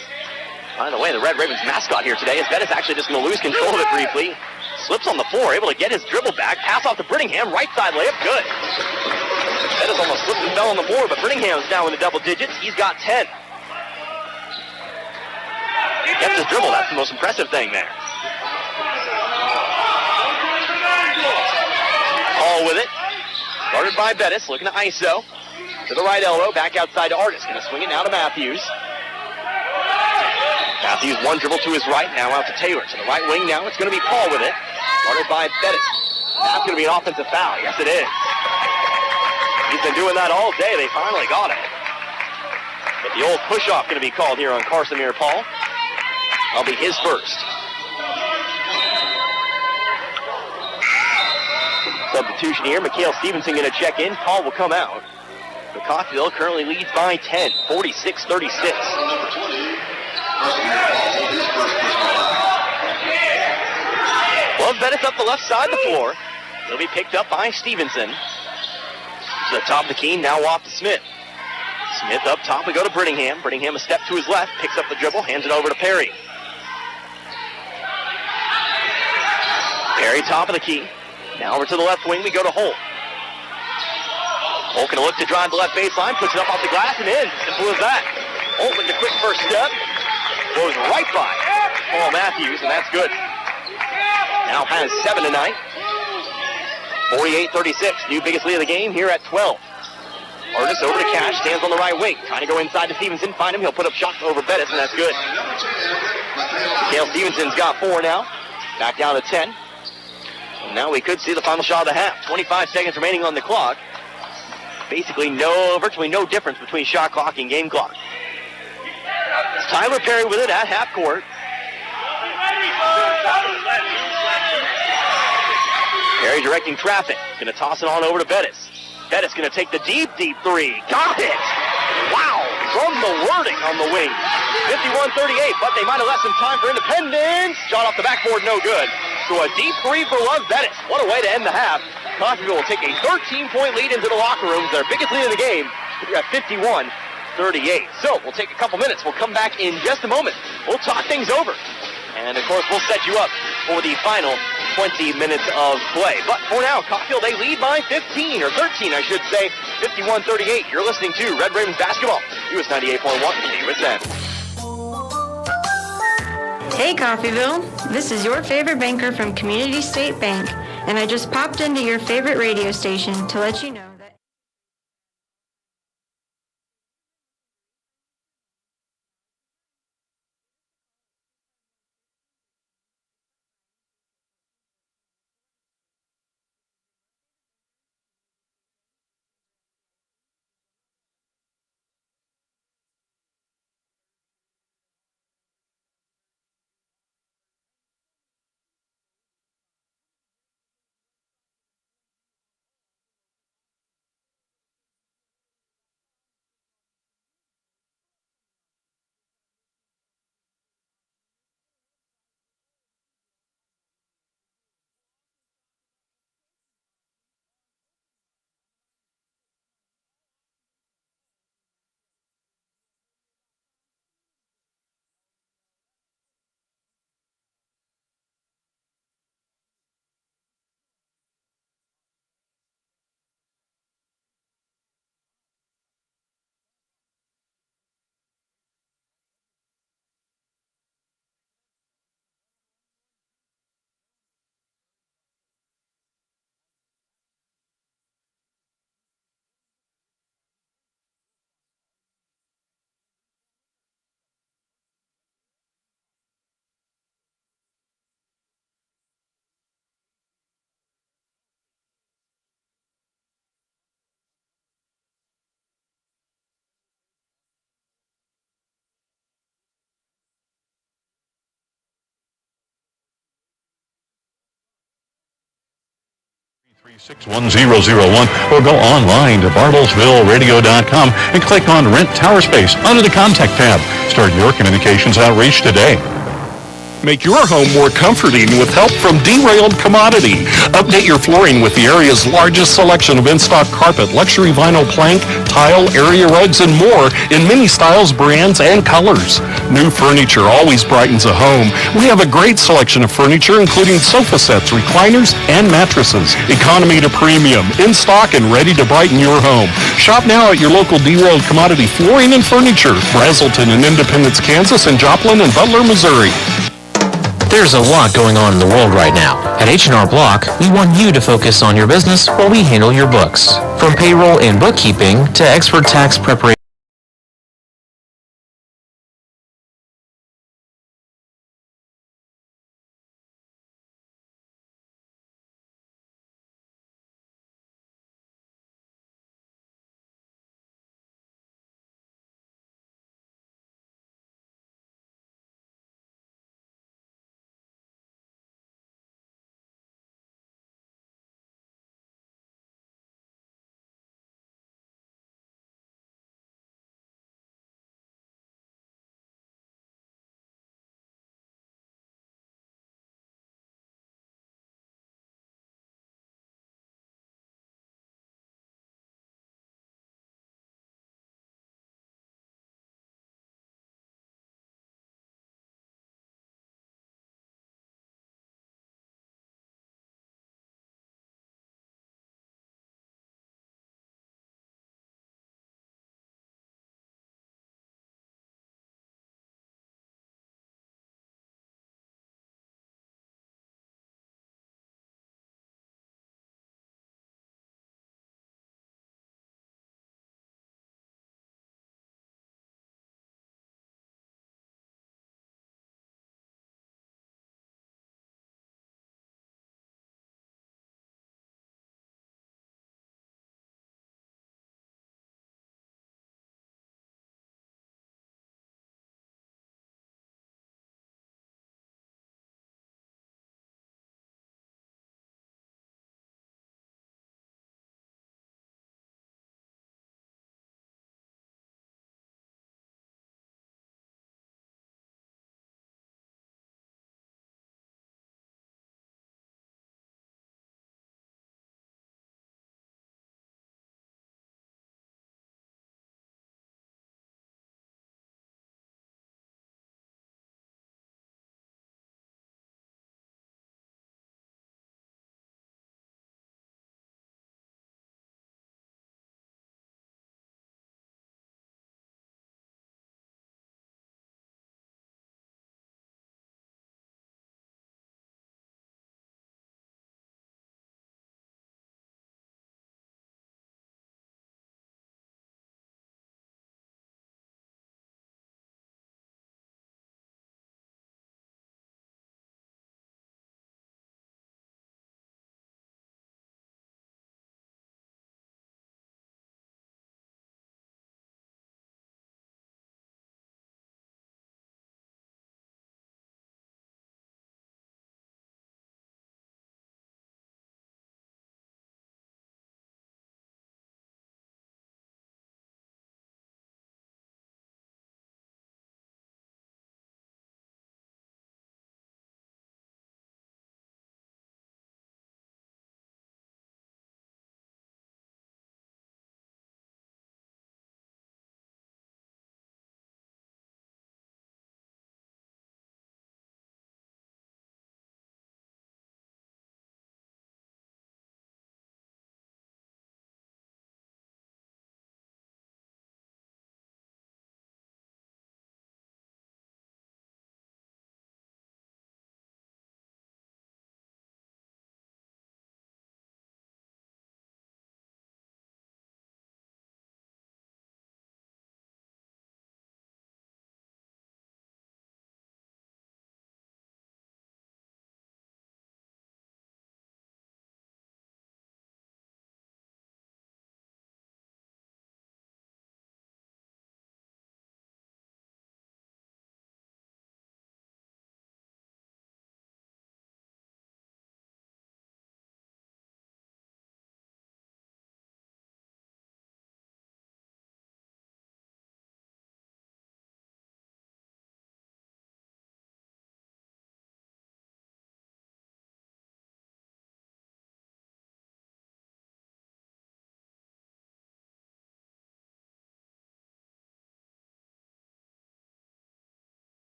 By the way, the Red Ravens mascot here today is Bettis actually just going to lose control of it briefly. Slips on the floor, able to get his dribble back. Pass off to Brittingham, right side layup, good. Bettis almost slipped and fell on the floor, but Brittingham's now in the double digits. He's got 10. Gets his dribble, that's the most impressive thing there. Paul with it. Guarded by Bettis, looking to ISO. To the right elbow, back outside to Artis. Going to swing it now to Matthews. Matthews, one dribble to his right, now out to Taylor. To the right wing now, it's going to be Paul with it. Guarded by Bettis. That's going to be an offensive foul. Yes, it is. He's been doing that all day. They finally got it. But the old push-off going to be called here on Casimir Paul. That'll be his first. Substitution here. Mikhail Stevenson going to check in. Paul will come out. But Coffeyville currently leads by 10, 46-36. Love Bettis up the left side of the floor. He'll be picked up by Stevenson. To the top of the key, now off to Smith. Smith up top, we go to Brittingham. Brittingham a step to his left, picks up the dribble, hands it over to Perry. Perry top of the key. Now over to the left wing, we go to Holt. Holt going to look to drive the left baseline, puts it up off the glass and in. Simple as that. Holt with the quick first step. Goes right by Paul Matthews, and that's good. Now has 7 tonight. 48-36, new biggest lead of the game here at 12. Artis over to Cash, stands on the right wing. Trying to go inside to Stevenson, find him. He'll put up shots over Bettis, and that's good. Mikhail Stevenson's got 4 now. Back down to 10. And now we could see the final shot of the half. 25 seconds remaining on the clock. Basically virtually no difference between shot clock and game clock. It's Tyler Perry with it at half court. Perry directing traffic. Going to toss it on over to Bettis. Bettis going to take the deep three. Got it! Wow! From the wording on the wing. 51-38, but they might have left some time for Independence. Shot off the backboard, no good. So a deep three for Love Bettis. What a way to end the half. Coffeyville will take a 13-point lead into the locker room. Their biggest lead of the game. We're at 51-38. So we'll take a couple minutes. We'll come back in just a moment. We'll talk things over. And, of course, we'll set you up for the final 20 minutes of play. But for now, Coffeyville, they lead by 15, or 13, I should say, 51-38. You're listening to Red Ravens Basketball, US 98.1 KUSN. Hey Coffeyville, this is your favorite banker from Community State Bank, and I just popped into your favorite radio station to let you know that 1001 or go online to bartlesvilleradio.com and click on Rent Tower Space under the Contact tab. Start your communications outreach today. Make your home more comforting with help from Derailed Commodity. Update your flooring with the area's largest selection of in-stock carpet, luxury vinyl plank, tile, area rugs, and more in many styles, brands, and colors. New furniture always brightens a home. We have a great selection of furniture, including sofa sets, recliners, and mattresses. Economy to premium, in stock and ready to brighten your home. Shop now at your local Derailed Commodity Flooring and Furniture, Brazelton in Independence, Kansas, and Joplin and Butler, Missouri. There's a lot going on in the world right now. At H&R Block, we want you to focus on your business while we handle your books. From payroll and bookkeeping to expert tax preparation.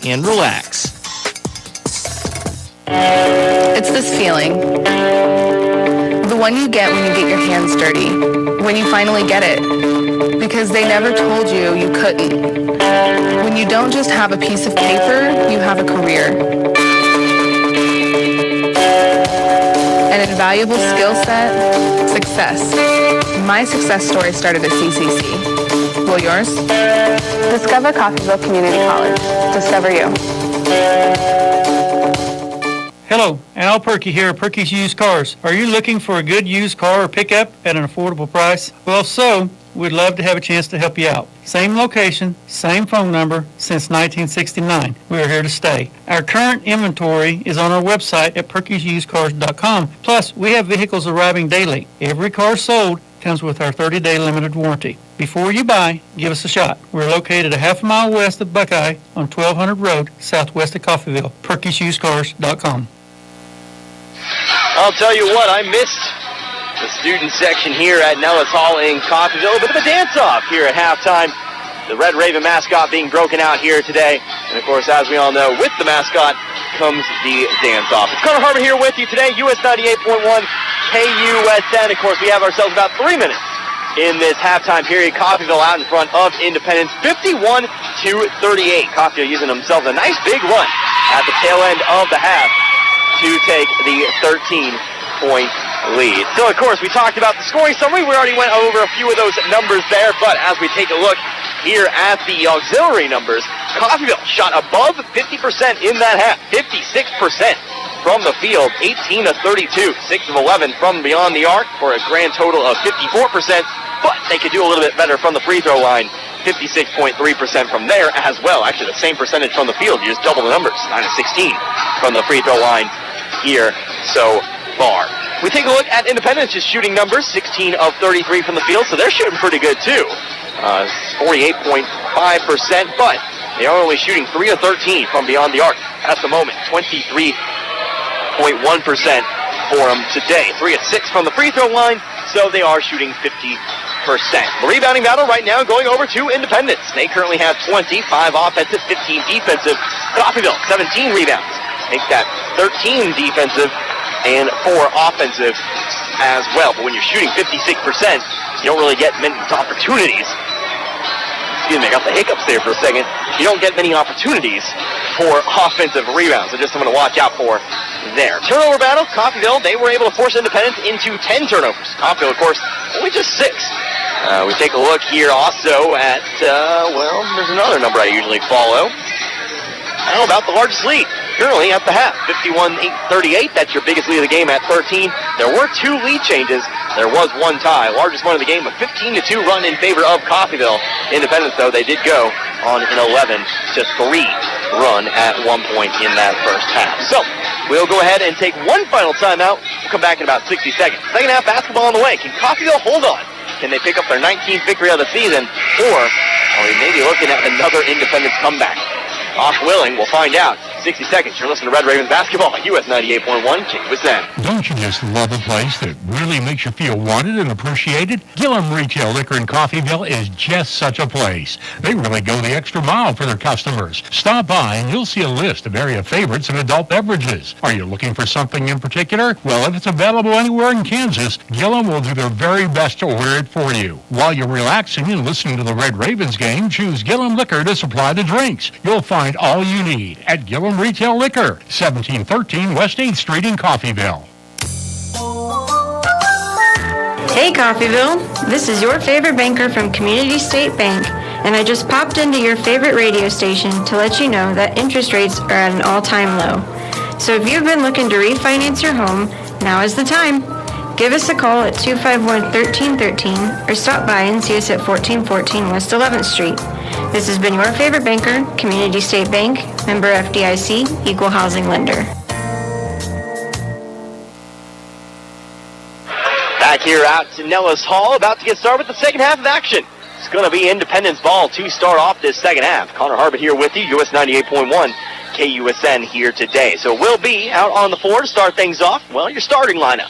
and relax. It's this feeling. The one you get when you get your hands dirty. When you finally get it. Because they never told you you couldn't. When you don't just have a piece of paper, you have a career. An invaluable skill set, success. My success story started at CCC. Will yours? Discover Coffeyville Community College. Discover you. Hello, Al Perky here at Perky's Used Cars. Are you looking for a good used car or pickup at an affordable price? Well, so, we'd love to have a chance to help you out. Same location, same phone number since 1969. We're here to stay. Our current inventory is on our website at perkysusedcars.com. Plus, we have vehicles arriving daily. Every car sold comes with our 30-day limited warranty. Before you buy, give us a shot. We're located a half a mile west of Buckeye on 1200 Road, southwest of Coffeyville. perkysusedcars.com. I'll tell you what, I missed the student section here at Nellis Hall in Coffeyville. A bit of a dance-off here at halftime. The Red Raven mascot being broken out here today. And, of course, as we all know, with the mascot comes the dance-off. It's Connor Harbor here with you today, US 98.1 KUSN. Of course, we have ourselves about 3 minutes in this halftime period. Coffeyville out in front of Independence, 51-38. Coffeyville using themselves a nice big run at the tail end of the half to take the 13-point lead. So, of course, we talked about the scoring summary. We already went over a few of those numbers there, but as we take a look here at the auxiliary numbers, Coffeyville shot above 50% in that half, 56% from the field, 18-32, 6 of 11 from beyond the arc for a grand total of 54%, but they could do a little bit better from the free throw line, 56.3% from there as well. Actually, the same percentage from the field. You just double the numbers, 9 of 16 from the free throw line here so far. We take a look at Independence's shooting numbers, 16 of 33 from the field, so they're shooting pretty good too. 48.5%, but they are only shooting 3 of 13 from beyond the arc at the moment. 23.1% for them today. 3 of 6 from the free throw line, so they are shooting 50%. The rebounding battle right now going over to Independence. They currently have 25 offensive, 15 defensive. Coffeyville, 17 rebounds. Make that 13 defensive and 4 offensive as well. But when you're shooting 56%, you don't really get many opportunities. Excuse me, I got the hiccups there for a second. You don't get many opportunities for offensive rebounds. So just something to watch out for there. Turnover battle, Coffeyville, they were able to force Independence into 10 turnovers. Coffeyville, of course, only just 6. We take a look here also at, well, there's another number I usually follow. How about the largest lead? Currently at the half, 51-38. That's your biggest lead of the game at 13. There were 2 lead changes. There was 1 tie. Largest one of the game, a 15-2 run in favor of Coffeyville. Independence, though, they did go on an 11-3 run at one point in that first half. So, we'll go ahead and take one final timeout. We'll come back in about 60 seconds. Second half basketball on the way. Can Coffeyville hold on? Can they pick up their 19th victory of the season? Or are we maybe looking at another Independence comeback? Off willing, we'll find out. 60 seconds. You're listening to Red Ravens basketball at US 98.1 KUSN. Don't you just love a place that really makes you feel wanted and appreciated? Gillum Retail Liquor in Coffeyville is just such a place. They really go the extra mile for their customers. Stop by and you'll see a list of area favorites and adult beverages. Are you looking for something in particular? Well, if it's available anywhere in Kansas, Gillum will do their very best to order it for you. While you're relaxing and listening to the Red Ravens game, choose Gillum Liquor to supply the drinks. You'll find all you need at Gillum Retail Liquor, 1713 West 8th Street in Coffeyville. Hey Coffeyville, this is your favorite banker from Community State Bank, and I just popped into your favorite radio station to let you know that interest rates are at an all-time low. So if you've been looking to refinance your home, now is the time. Give us a call at 251-1313 or stop by and see us at 1414 West 11th Street. This has been your favorite banker, Community State Bank, member FDIC, equal housing lender. Back here out to Nellis Hall, about to get started with the second half of action. It's going to be Independence ball to start off this second half. Connor Harbor here with you, US 98.1 KUSN here today. So we'll be out on the floor to start things off. Well, your starting lineup.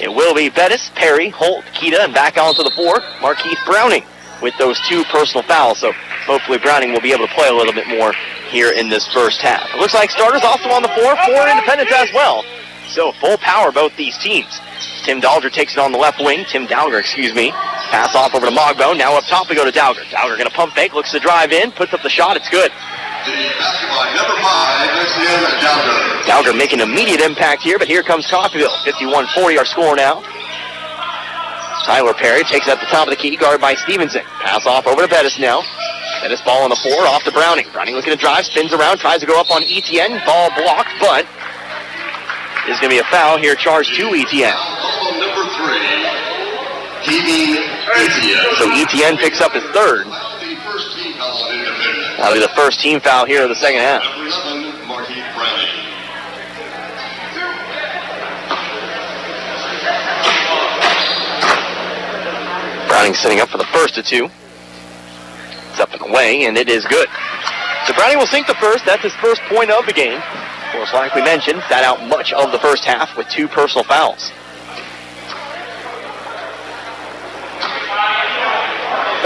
It will be Bettis, Perry, Holt, Keita, and back onto the floor, Markeith Browning with those 2 personal fouls. So hopefully Browning will be able to play a little bit more here in this first half. It looks like starters also on the floor for Independence as well. So full power, both these teams. Tim Dowger takes it on the left wing. Pass off over to Mogbo. Now up top we go to Dowger. Dowger going to pump fake, looks to drive in, puts up the shot. It's good. Number 5, Dowger. Dowger making immediate impact here, but here comes Coffeyville. 51-40 our score now. Tyler Perry takes it at the top of the key, guarded by Stevenson. Pass off over to Bettis now. Bettis ball on the floor, off to Browning. Browning looking to drive, spins around, tries to go up on Etienne. Ball blocked, but there's going to be a foul here, charged to Etienne. Number 3, Etienne. So Etienne picks up his third. That'll be the first team foul here in the second half. Browning setting up for the first of two. It's up and away, and it is good. So Browning will sink the first. That's his first point of the game. Of course, like we mentioned, sat out much of the first half with 2 personal fouls.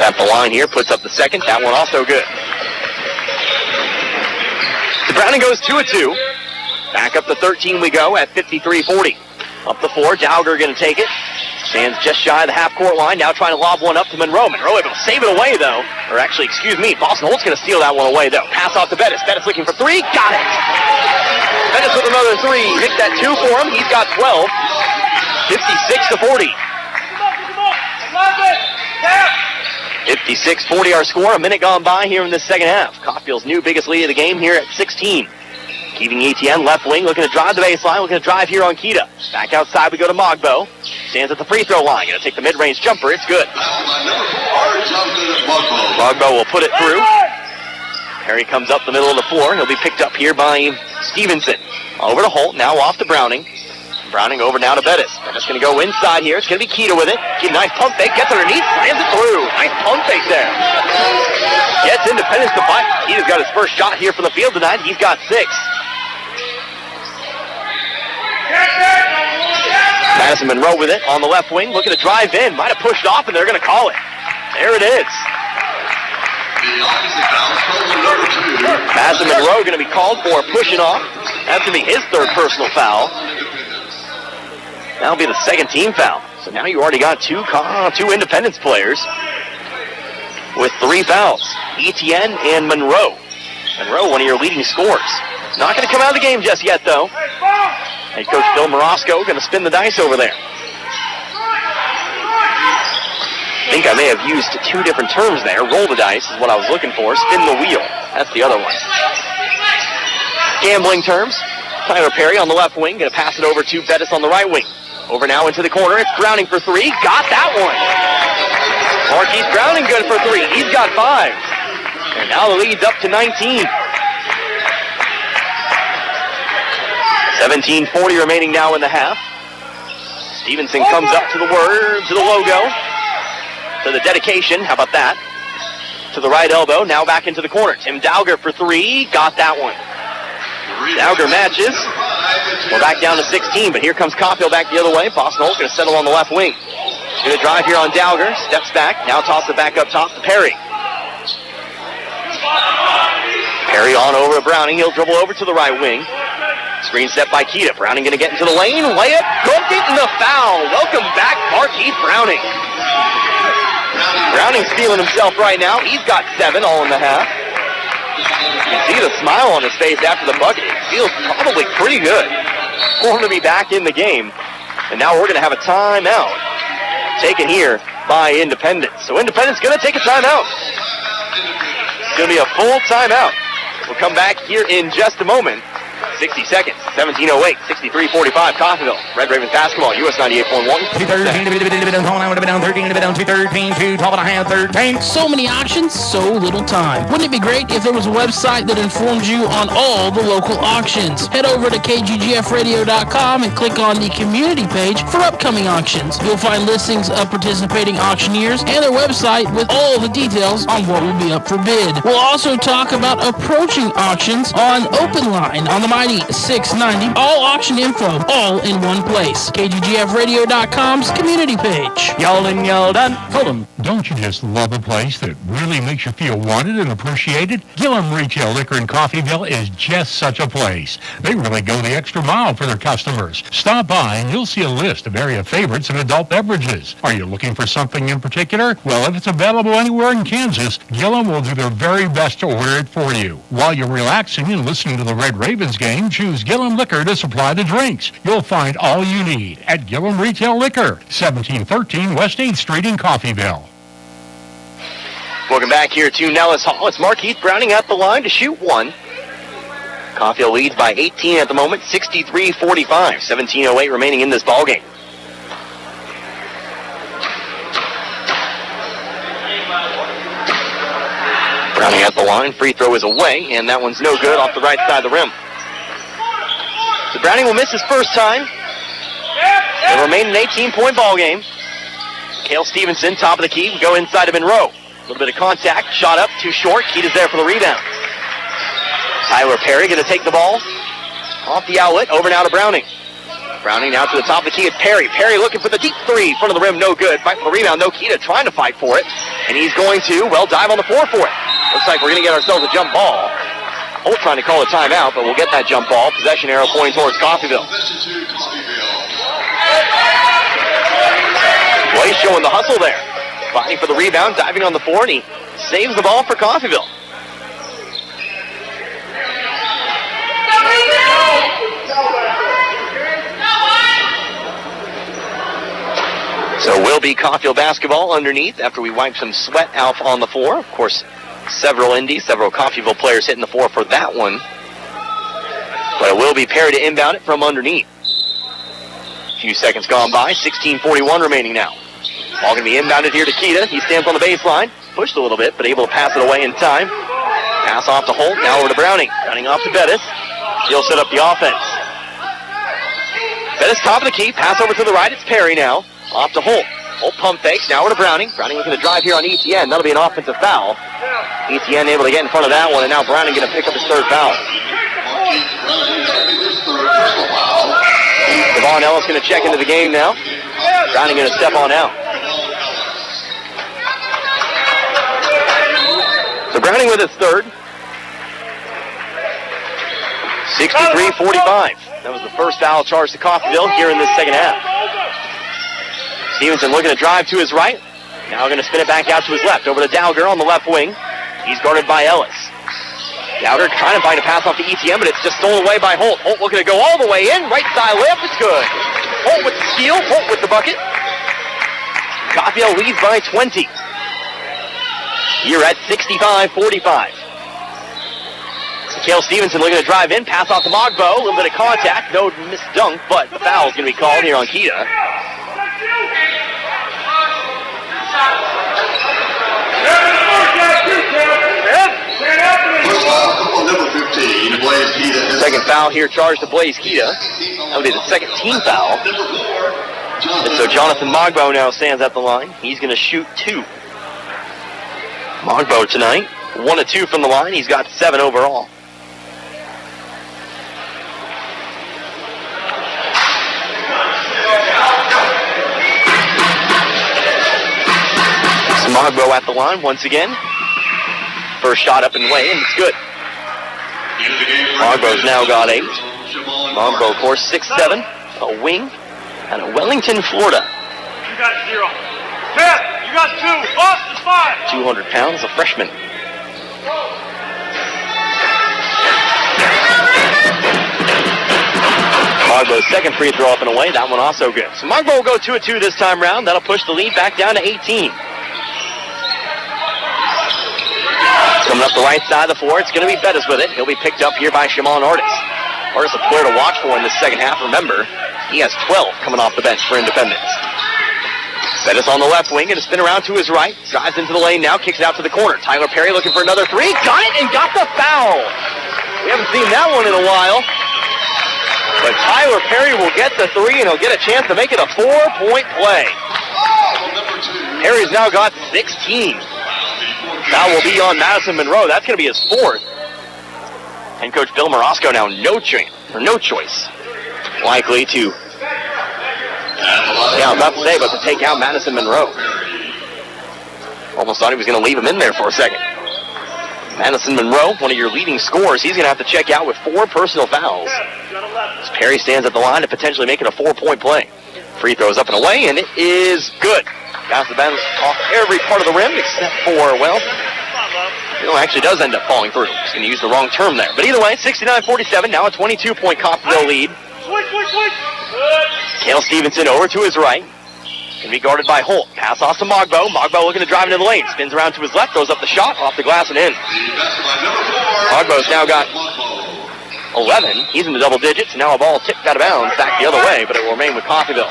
At the line here, puts up the second. That one also good. So Browning goes 2 of 2. Back up to 13 we go at 53-40. Up the floor, Dowger going to take it. Stands just shy of the half-court line. Now trying to lob one up to Monroe. Monroe able to save it away, though. Or actually, Boston Holt's going to steal that one away, though. Pass off to Bettis. Bettis looking for 3. Got it! Bettis with another 3. Hit that 2 for him. He's got 12. 56-40. 56-40 our score. A minute gone by here in the second half. Coffeyville's new biggest lead of the game here at 16. Keeping Etienne left wing, looking to drive the baseline, looking to drive here on Kita. Back outside we go to Mogbo. Stands at the free throw line. Going to take the mid-range jumper. It's good. Mogbo will put it through. Perry comes up the middle of the floor. He'll be picked up here by Stevenson. Over to Holt, now off to Browning. Browning over now to Bettis. Bettis going to go inside here. It's going to be Kita with it. Nice pump fake. Gets underneath. Slams it through. Nice pump fake there. Gets Independence to fight. Kita's got his first shot here from the field tonight. He's got 6. Madison Monroe with it on the left wing. Looking to drive in. Might have pushed off, and they're going to call it. There it is. Madison Monroe going to be called for pushing off. That's going to be his third personal foul. That'll be the second team foul. So now you already got two Independence players with 3 fouls. Etienne and Monroe. Monroe, one of your leading scorers. Not going to come out of the game just yet, though. Head coach Bill Morosco going to spin the dice over there. I think I may have used 2 different terms there. Roll the dice is what I was looking for. Spin the wheel. That's the other one. Gambling terms. Tyler Perry on the left wing. Going to pass it over to Bettis on the right wing. Over now into the corner. It's Browning for 3. Got that one. Marquise Browning good for 3. He's got 5. And now the lead's up to 19. 17:40 remaining now in the half. Stevenson comes up to the logo. To the dedication. How about that? To the right elbow. Now back into the corner. Tim Dowger for 3. Got that one. Dowger matches. We're back down to 16, but here comes Coffeyville back the other way. Boston Holt going to settle on the left wing. Going to drive here on Dowger. Steps back. Now toss it back up top to Perry. Perry on over to Browning. He'll dribble over to the right wing. Screen set by Kita. Browning going to get into the lane. Layup. Good, getting the foul. Welcome back, Marquise Browning. Browning's feeling himself right now. He's got 7 all in the half. You can see the smile on his face after the bucket. It feels probably pretty good for him to be back in the game. And now we're going to have a timeout taken here by Independence. So Independence going to take a timeout. It's going to be a full timeout. We'll come back here in just a moment. 60 seconds, 17:08, 63-45, Coffeyville. Red Ravens basketball, US 98.1. 13, so many auctions, so little time. Wouldn't it be great if there was a website that informs you on all the local auctions? Head over to kggfradio.com and click on the community page for upcoming auctions. You'll find listings of participating auctioneers and their website with all the details on what will be up for bid. We'll also talk about approaching auctions on Open Line on the Mighty 690. All auction info, all in one place. kggfradio.com's community page. Y'all in, y'all done. Hold 'em. Don't you just love a place that really makes you feel wanted and appreciated? Gillum Retail Liquor in Coffeyville is just such a place. They really go the extra mile for their customers. Stop by and you'll see a list of area favorites and adult beverages. Are you looking for something in particular? Well, if it's available anywhere in Kansas, Gillum will do their very best to order it for you. While you're relaxing and listening to the Red Ravens game, choose Gillum Liquor to supply the drinks. You'll find all you need at Gillum Retail Liquor, 1713 West 8th Street in Coffeyville. Welcome back here to Nellis Hall. It's Markeith Browning at the line to shoot one. Coffeyville leads by 18 at the moment, 63-45. 17:08 remaining in this ballgame. Browning at the line. Free throw is away, and that one's no good off the right side of the rim. So Browning will miss his first time. It'll remain an 18-point ballgame. Mikhail Stevenson, top of the key, go inside of Monroe. A little bit of contact, shot up, too short. Keita's there for the rebound. Tyler Perry going to take the ball off the outlet, over now to Browning. Browning now to the top of the key. It's Perry. Perry looking for the deep three. Front of the rim, no good. Fight for the rebound, no. Keita trying to fight for it. And he's going to, dive on the floor for it. Looks like we're going to get ourselves a jump ball. Holt trying to call a timeout, but we'll get that jump ball. Possession arrow pointing towards Coffeyville. Blaze showing the hustle there. Fighting for the rebound, diving on the floor, and he saves the ball for Coffeyville. So will be Coffeyville basketball underneath after we wipe some sweat off on the floor. Of course, several Coffeyville players hitting the floor for that one. But it will be Perry to inbound it from underneath. A few seconds gone by, 16:41 remaining now. Ball going to be inbounded here to Keita. He stands on the baseline, pushed a little bit, but able to pass it away in time. Pass off to Holt, now over to Browning. Browning off to Bettis. He'll set up the offense. Bettis top of the key, pass over to the right. It's Perry now. Off to Holt. Holt pump fakes, now over to Browning. Browning looking to drive here on Etienne. That'll be an offensive foul. Etienne able to get in front of that one, and now Browning going to pick up his third foul. Devon Ellis going to check into the game now. Browning going to step on out. So Browning with his third. 63-45. That was the first foul charged to Coffeyville here in this second half. Stevenson looking to drive to his right. Now going to spin it back out to his left. Over to Dowger on the left wing. He's guarded by Ellis. Dowger trying to find a pass off to Etienne, but it's just stolen away by Holt. Holt looking to go all the way in. Right side layup, it's good. Holt with the steal. Holt with the bucket. Coffeyville leads by 20. Here at 65-45. Mikhail Stevenson looking to drive in. Pass off to Mogbo. A little bit of contact. No missed dunk, but the foul is going to be called here on Keita. Second foul here charged to Blaze Keita. That would be the second team foul. And so Jonathan Mogbo now stands at the line. He's going to shoot two. Mogbo tonight, 1 of 2 from the line. He's got 7 overall. So Mogbo at the line once again. First shot up and away, and it's good. Mogbo's now got 8. Mogbo, of course, 6'7", a wing, out of Wellington, Florida. You got 0. Pat, you got 2. Boston 5. 200 pounds, a freshman. Mogbo's second free throw up and away. That one also good. So Mogbo will go 2 of 2 this time round. That'll push the lead back down to 18. Coming up the right side of the floor, it's going to be Bettis with it. He'll be picked up here by Shimon Artis. Artis a player to watch for in the second half. Remember, he has 12 coming off the bench for Independence. Bettis on the left wing, going to spin around to his right. Drives into the lane now, kicks it out to the corner. Tyler Perry looking for another 3. Got it and got the foul. We haven't seen that one in a while. But Tyler Perry will get the 3, and he'll get a chance to make it a 4-point play. Perry's now got 16. Foul will be on Madison Monroe. That's going to be his 4th. And Coach Bill Morosco now no choice. Likely to, I was about to say, but to take out Madison Monroe. Almost thought he was going to leave him in there for a second. Madison Monroe, one of your leading scorers, he's going to have to check out with 4 personal fouls. As Perry stands at the line to potentially make it a 4-point play. Free throws up and away, and it is good. Got the bounce off every part of the rim except for, well, actually does end up falling through. He's going to use the wrong term there. But either way, 69-47, now a 22-point Coffeyville lead. Mikhail Stevenson over to his right. Can be guarded by Holt. Pass off to Mogbo. Mogbo looking to drive into the lane. Spins around to his left, throws up the shot, off the glass and in. Mogbo's now got 11. He's in the double digits. Now a ball tipped out of bounds back the other way, but it will remain with Coffeyville.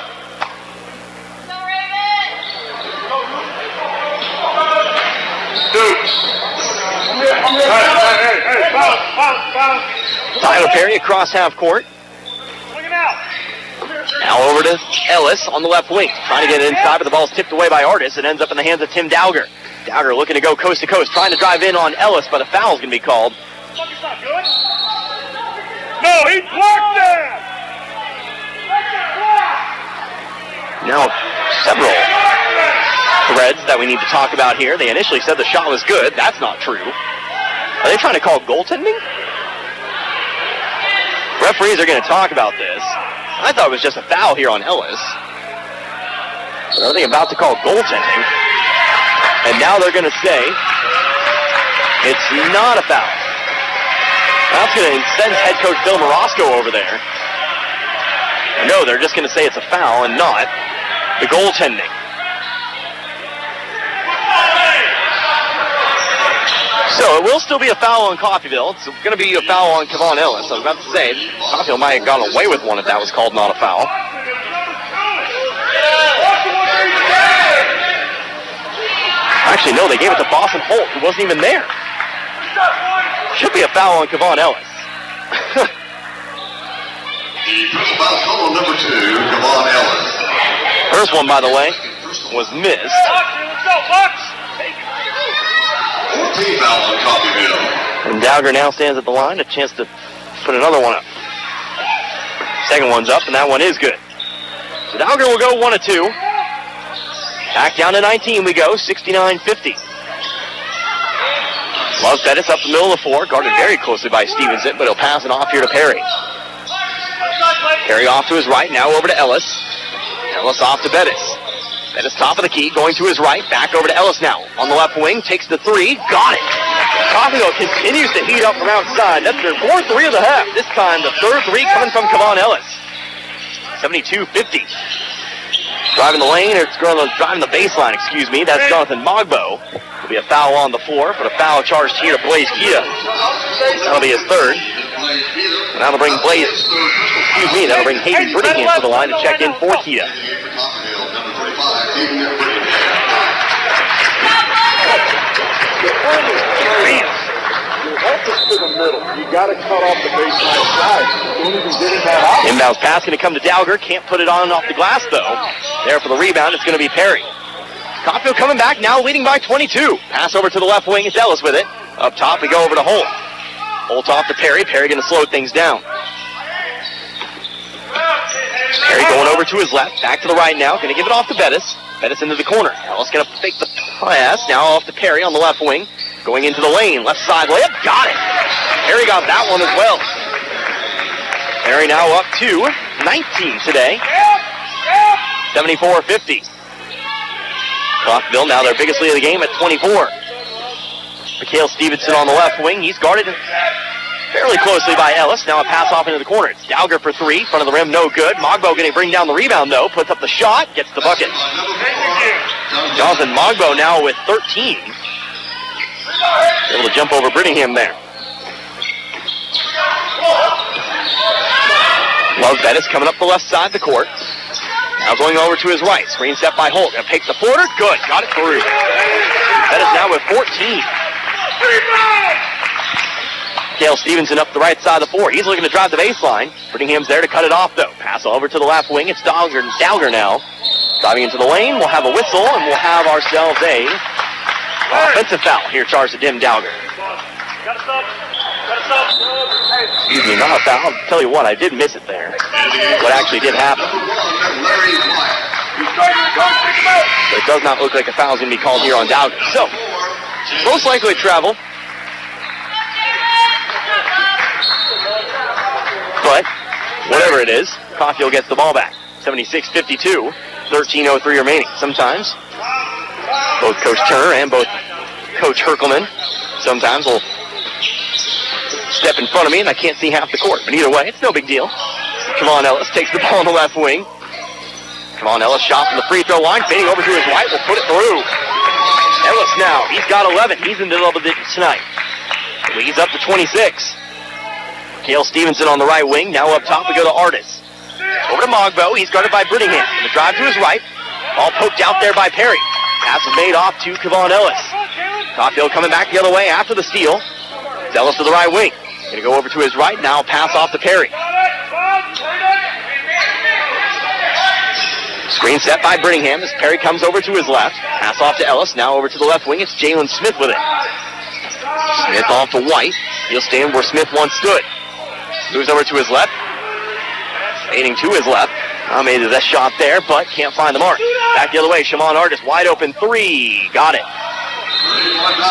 Tyler Perry across half court. Now over to Ellis on the left wing. Trying to get it inside, but the ball's tipped away by Artis. It ends up in the hands of Tim Dowger. Dowger looking to go coast to coast, trying to drive in on Ellis, but a foul's going to be called. No, he blocked that! Now, several threads that we need to talk about here. They initially said the shot was good. That's not true. Are they trying to call goaltending? Referees are going to talk about this. I thought it was just a foul here on Ellis. But are they about to call goaltending? And now they're going to say it's not a foul. That's going to send head coach Bill Morosco over there. No, they're just going to say it's a foul and not the goaltending. So it will still be a foul on Coffeyville. It's going to be a foul on Kevon Ellis. I was about to say, Coffeyville might have gone away with one if that was called not a foul. Actually, no, they gave it to Boston Holt, who wasn't even there. Should be a foul on Kevon Ellis. Number 2, Kevon Ellis. First one, by the way, was missed. And Dowger now stands at the line, a chance to put another one up. Second one's up, and that one is good. So Dowger will go 1 of 2. Back down to 19 we go, 69-50. Love Bettis up the middle of the floor, guarded very closely by Stevenson, but he'll pass it off here to Perry. Perry off to his right, now over to Ellis. Ellis off to Bettis. Bettis top of the key, going to his right, back over to Ellis now. On the left wing, takes the 3, got it. Coffeyville continues to heat up from outside. That's their 4th 3 of the half. This time the 3rd 3 coming from Kevon Ellis. 72-50. Driving the lane, or driving the baseline, excuse me. That's Jonathan Mogbo. Will be a foul on the floor, but a foul charged here to Blaze Kita. That'll be his 3rd. And that'll bring that'll bring Hayden Brittingham to the line to check in for Kita. To the middle. You got to cut off the baseline side. Inbounds pass going to come to Dowger. Can't put it on off the glass, though. There for the rebound, it's going to be Perry. Coffeyville coming back now, leading by 22. Pass over to the left wing. It's Ellis with it. Up top, we go over to Holt. Holt off to Perry. Perry going to slow things down. Perry going over to his left. Back to the right now. Going to give it off to Bettis. Bettis into the corner. Ellis going to fake the pass. Now off to Perry on the left wing. Going into the lane. Left side layup. Got it. Perry got that one as well. Perry now up to 19 today. 74-50. Coffeyville now their biggest lead of the game at 24. Mikhail Stevenson on the left wing. He's guarded fairly closely by Ellis. Now a pass off into the corner. It's Dowger for 3. Front of the rim, no good. Mogbo going to bring down the rebound, though. Puts up the shot. Gets the bucket. Jonathan Mogbo now with 13. Able to jump over Brittingham there. Love Bettis coming up the left side of the court. Now going over to his right. Screen set by Holt. Going to take the floater. Good. Got it through. Bettis now with 14. Mikhail Stevenson up the right side of the floor. He's looking to drive the baseline. Brittingham's there to cut it off, though. Pass over to the left wing. It's Dowger now. Driving into the lane. We'll have a whistle, and we'll have ourselves a offensive foul here charged to Tim Dowger. Excuse me, not a foul. I'll tell you what, I did miss it there. What actually did happen. But it does not look like a foul is going to be called here on Dowden. So, most likely travel. But, whatever it is, Caulfield gets the ball back. 76-52, 13:03 remaining. Sometimes, both Coach Turner and both Coach Herkelman sometimes will step in front of me and I can't see half the court. But either way, it's no big deal. Kevon Ellis takes the ball on the left wing. Kevon Ellis shot from the free throw line, fading over to his right, will put it through. Ellis now, he's got 11. He's in the double digits tonight. Leads up to 26. Mikhail Stevenson on the right wing. Now up top, we go to Artis. Over to Mogbo. He's guarded by Brittingham. The drive to his right. Ball poked out there by Perry. Pass is made off to Kevon Ellis. Caulfield coming back the other way after the steal. It's Ellis to the right wing. Going to go over to his right. Now pass off to Perry. Screen set by Brittingham as Perry comes over to his left. Pass off to Ellis. Now over to the left wing. It's Jalen Smith with it. Smith off to White. He'll stand where Smith once stood. Moves over to his left. Fading to his left. Made that shot there, but can't find the mark. Back the other way. Shimon Artis wide open three. Got it.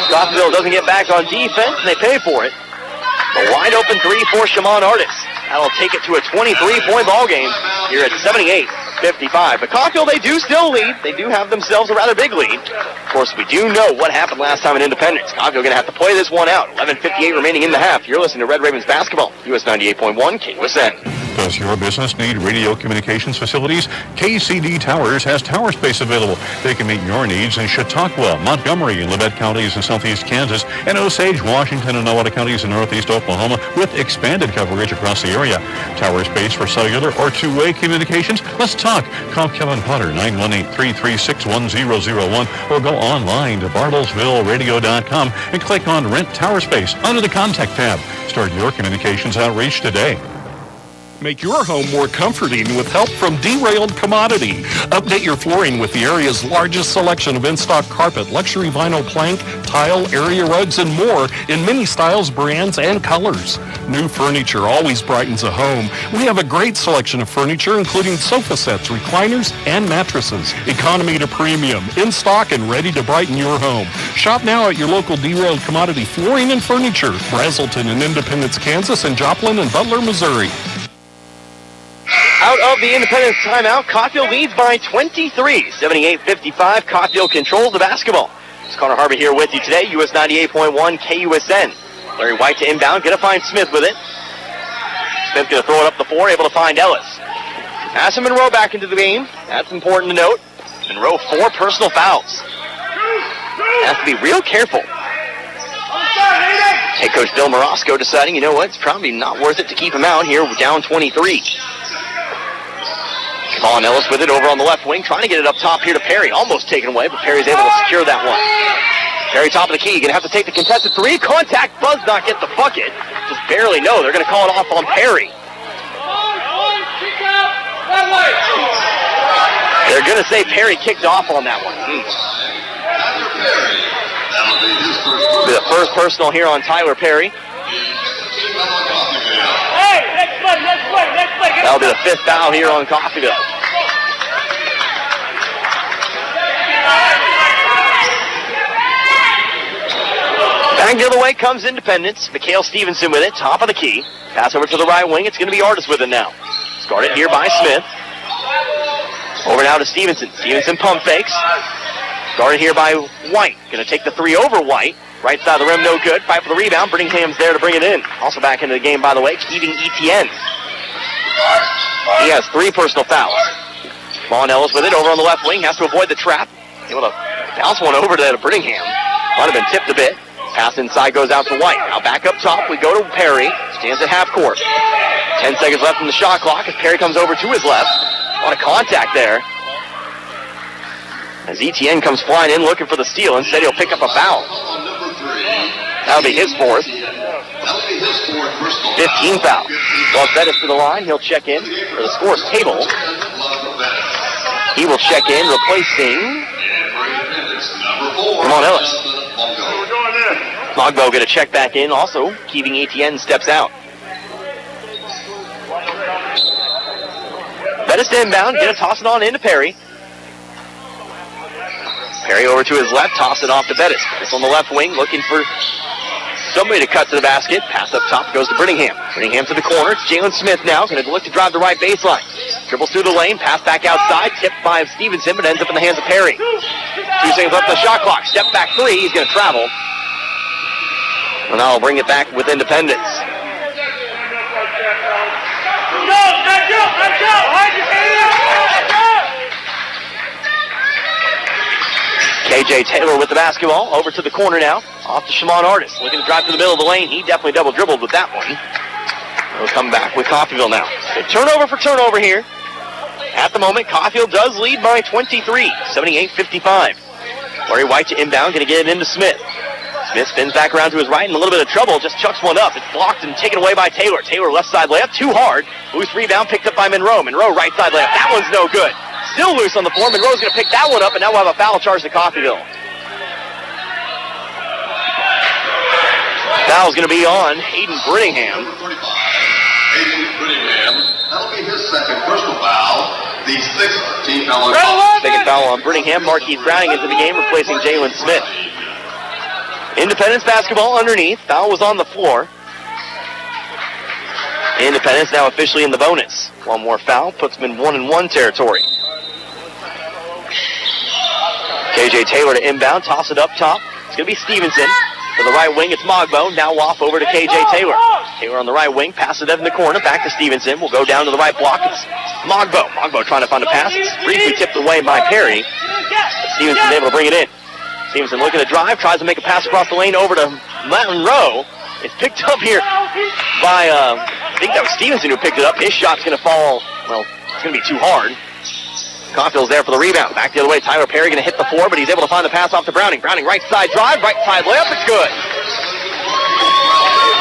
Scottsville doesn't get back on defense, and they pay for it. A wide open three for Shimon Artis. That'll take it to a 23-point ball game here at 78-55. But Caulfield, they do still lead. They do have themselves a rather big lead. Of course, we do know what happened last time in Independence. Caulfield going to have to play this one out. 11:58 remaining in the half. You're listening to Red Ravens basketball. US 98.1 KUSN. Does your business need radio communications facilities? KCD Towers has tower space available. They can meet your needs in Chautauqua, Montgomery, and Labette counties in southeast Kansas, and Osage, Washington, and Nowata counties in northeast Oklahoma with expanded coverage across the area. Tower space for cellular or two-way communications? Let's talk. Call Kevin Potter, 918-336-1001, or go online to bartlesvilleradio.com and click on Rent Tower Space under the Contact tab. Start your communications outreach today. Make your home more comforting with help from Derailed Commodity. Update your flooring with the area's largest selection of in-stock carpet, luxury vinyl plank, tile, area rugs, and more in many styles, brands, and colors. New furniture always brightens a home. We have a great selection of furniture, including sofa sets, recliners, and mattresses. Economy to premium, in stock and ready to brighten your home. Shop now at your local Derailed Commodity Flooring and Furniture, Brazelton in Independence, Kansas, and Joplin and Butler, Missouri. Out of the Independence timeout, Caulfield leads by 23. 78-55, Caulfield controls the basketball. It's Connor Harvey here with you today, US 98.1 KUSN. Larry White to inbound, gonna find Smith with it. Smith gonna throw it up the floor, able to find Ellis. Pass Monroe back into the game. That's important to note. Monroe, 4 personal fouls. Has to be real careful. Head coach Bill Morosco deciding, you know what, it's probably not worth it to keep him out here. We're down 23. Kevon Ellis with it over on the left wing, trying to get it up top here to Perry. Almost taken away, but Perry's able to secure that one. Perry top of the key, going to have to take the contested three. Contact, does not get the bucket. Just barely no. They're going to call it off on Perry. They're going to say Perry kicked off on that one. The first personal here on Tyler Perry. That'll be the 5th foul here on Coffeyville. Back the other way comes Independence. Mikhail Stevenson with it, top of the key. Pass over to the right wing. It's going to be Artis with it now. Started here by Smith. Over now to Stevenson. Stevenson pump fakes. Started here by White. Going to take the three over White. Right side of the rim, no good. Fight for the rebound. Brittingham's there to bring it in. Also back into the game, by the way, Keating Etienne. He has 3 personal fouls. Vaughn Ellis with it over on the left wing. Has to avoid the trap. Able to bounce one over to Brittingham. Might have been tipped a bit. Pass inside goes out to White. Now back up top, we go to Perry. Stands at half court. 10 seconds left in the shot clock as Perry comes over to his left. A lot of contact there. As Etienne comes flying in looking for the steal. Instead, he'll pick up a foul. That'll be his 4th. 15 foul. Well, that is to the line. He'll check in for the scores table. He will check in, replacing Kevon Ellis. Mogbo going to check back in. Also, Keating Etienne steps out. Bettis to inbound. Going to toss it on into Perry. Perry over to his left, toss it off to Bettis. Bettis on the left wing, looking for somebody to cut to the basket. Pass up top goes to Brittingham. Brittingham to the corner. It's Jalen Smith now. Going to look to drive the right baseline. Dribbles through the lane. Pass back outside. Tipped by Stevenson, but ends up in the hands of Perry. 2 seconds left on the shot clock. Step back three. He's going to travel. And now I'll bring it back with Independence. KJ Taylor with the basketball. Over to the corner now. Off to Shamon Artis. Looking to drive to the middle of the lane. He definitely double dribbled with that one. He'll come back with Coffeyville now. So turnover for turnover here. At the moment, Caulfield does lead by 23, 78-55. Larry White to inbound, going to get it into Smith. Smith spins back around to his right in a little bit of trouble, just chucks one up. It's blocked and taken away by Taylor. Taylor left side layup, too hard. Loose rebound picked up by Monroe. Monroe right side layup. That one's no good. Still loose on the floor. Monroe's going to pick that one up, and now we'll have a foul charge to Coffeyville. Foul's going to be on Hayden Brittingham. Hayden Brittingham. That'll be his second personal foul. The sixth team foul. Second foul on Brittingham. Marquise Browning into the game, replacing Jalen Smith. Independence basketball underneath. Foul was on the floor. Independence now officially in the bonus. One more foul puts them in 1-1 territory. KJ Taylor to inbound. Toss it up top. It's going to be Stevenson. To the right wing, it's Mogbo. Now off over to KJ Taylor. Taylor on the right wing. Pass it up in the corner. Back to Stevenson. We'll go down to the right block. It's Mogbo. Mogbo trying to find a pass. It's briefly tipped away by Perry. Stevenson's able to bring it in. Stevenson looking to drive. Tries to make a pass across the lane over to Monroe. It's picked up here by, I think that was Stevenson who picked it up. His shot's going to fall, well, it's going to be too hard. Caulfield's there for the rebound. Back the other way. Tyler Perry going to hit the floor, but he's able to find the pass off to Browning. Browning right side drive, right side layup. It's good.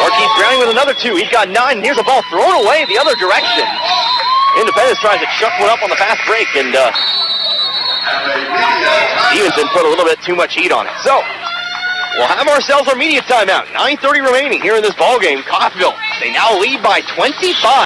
Marquise Browning with another two. He's got 9. Here's a ball thrown away the other direction. Independence tries to chuck one up on the fast break, and Stevenson put a little bit too much heat on it. So, we'll have ourselves our media timeout. 9:30 remaining here in this ball game. Coffeyville, they now lead by 25.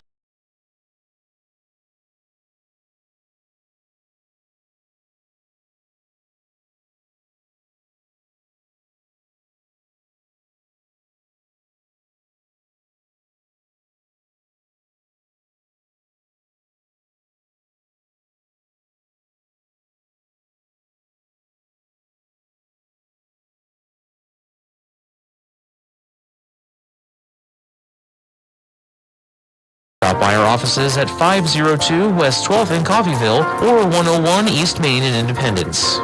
Stop by our offices at 502 West 12th in Coffeyville or 101 East Main in Independence.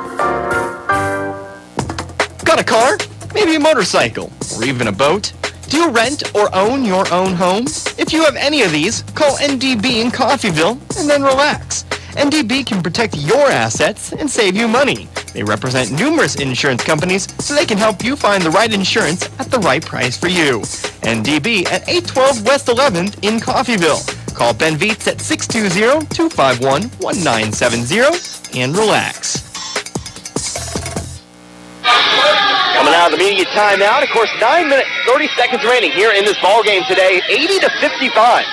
Got a car? Maybe a motorcycle? Or even a boat? Do you rent or own your own home? If you have any of these, call NDB in Coffeyville and then relax. NDB can protect your assets and save you money. They represent numerous insurance companies, so they can help you find the right insurance at the right price for you. NDB at 812 West 11th in Coffeyville. Call Ben Vietz at 620-251-1970 and relax. Coming out of the media timeout, of course, 9 minutes, 30 seconds remaining here in this ball game today, 80-55.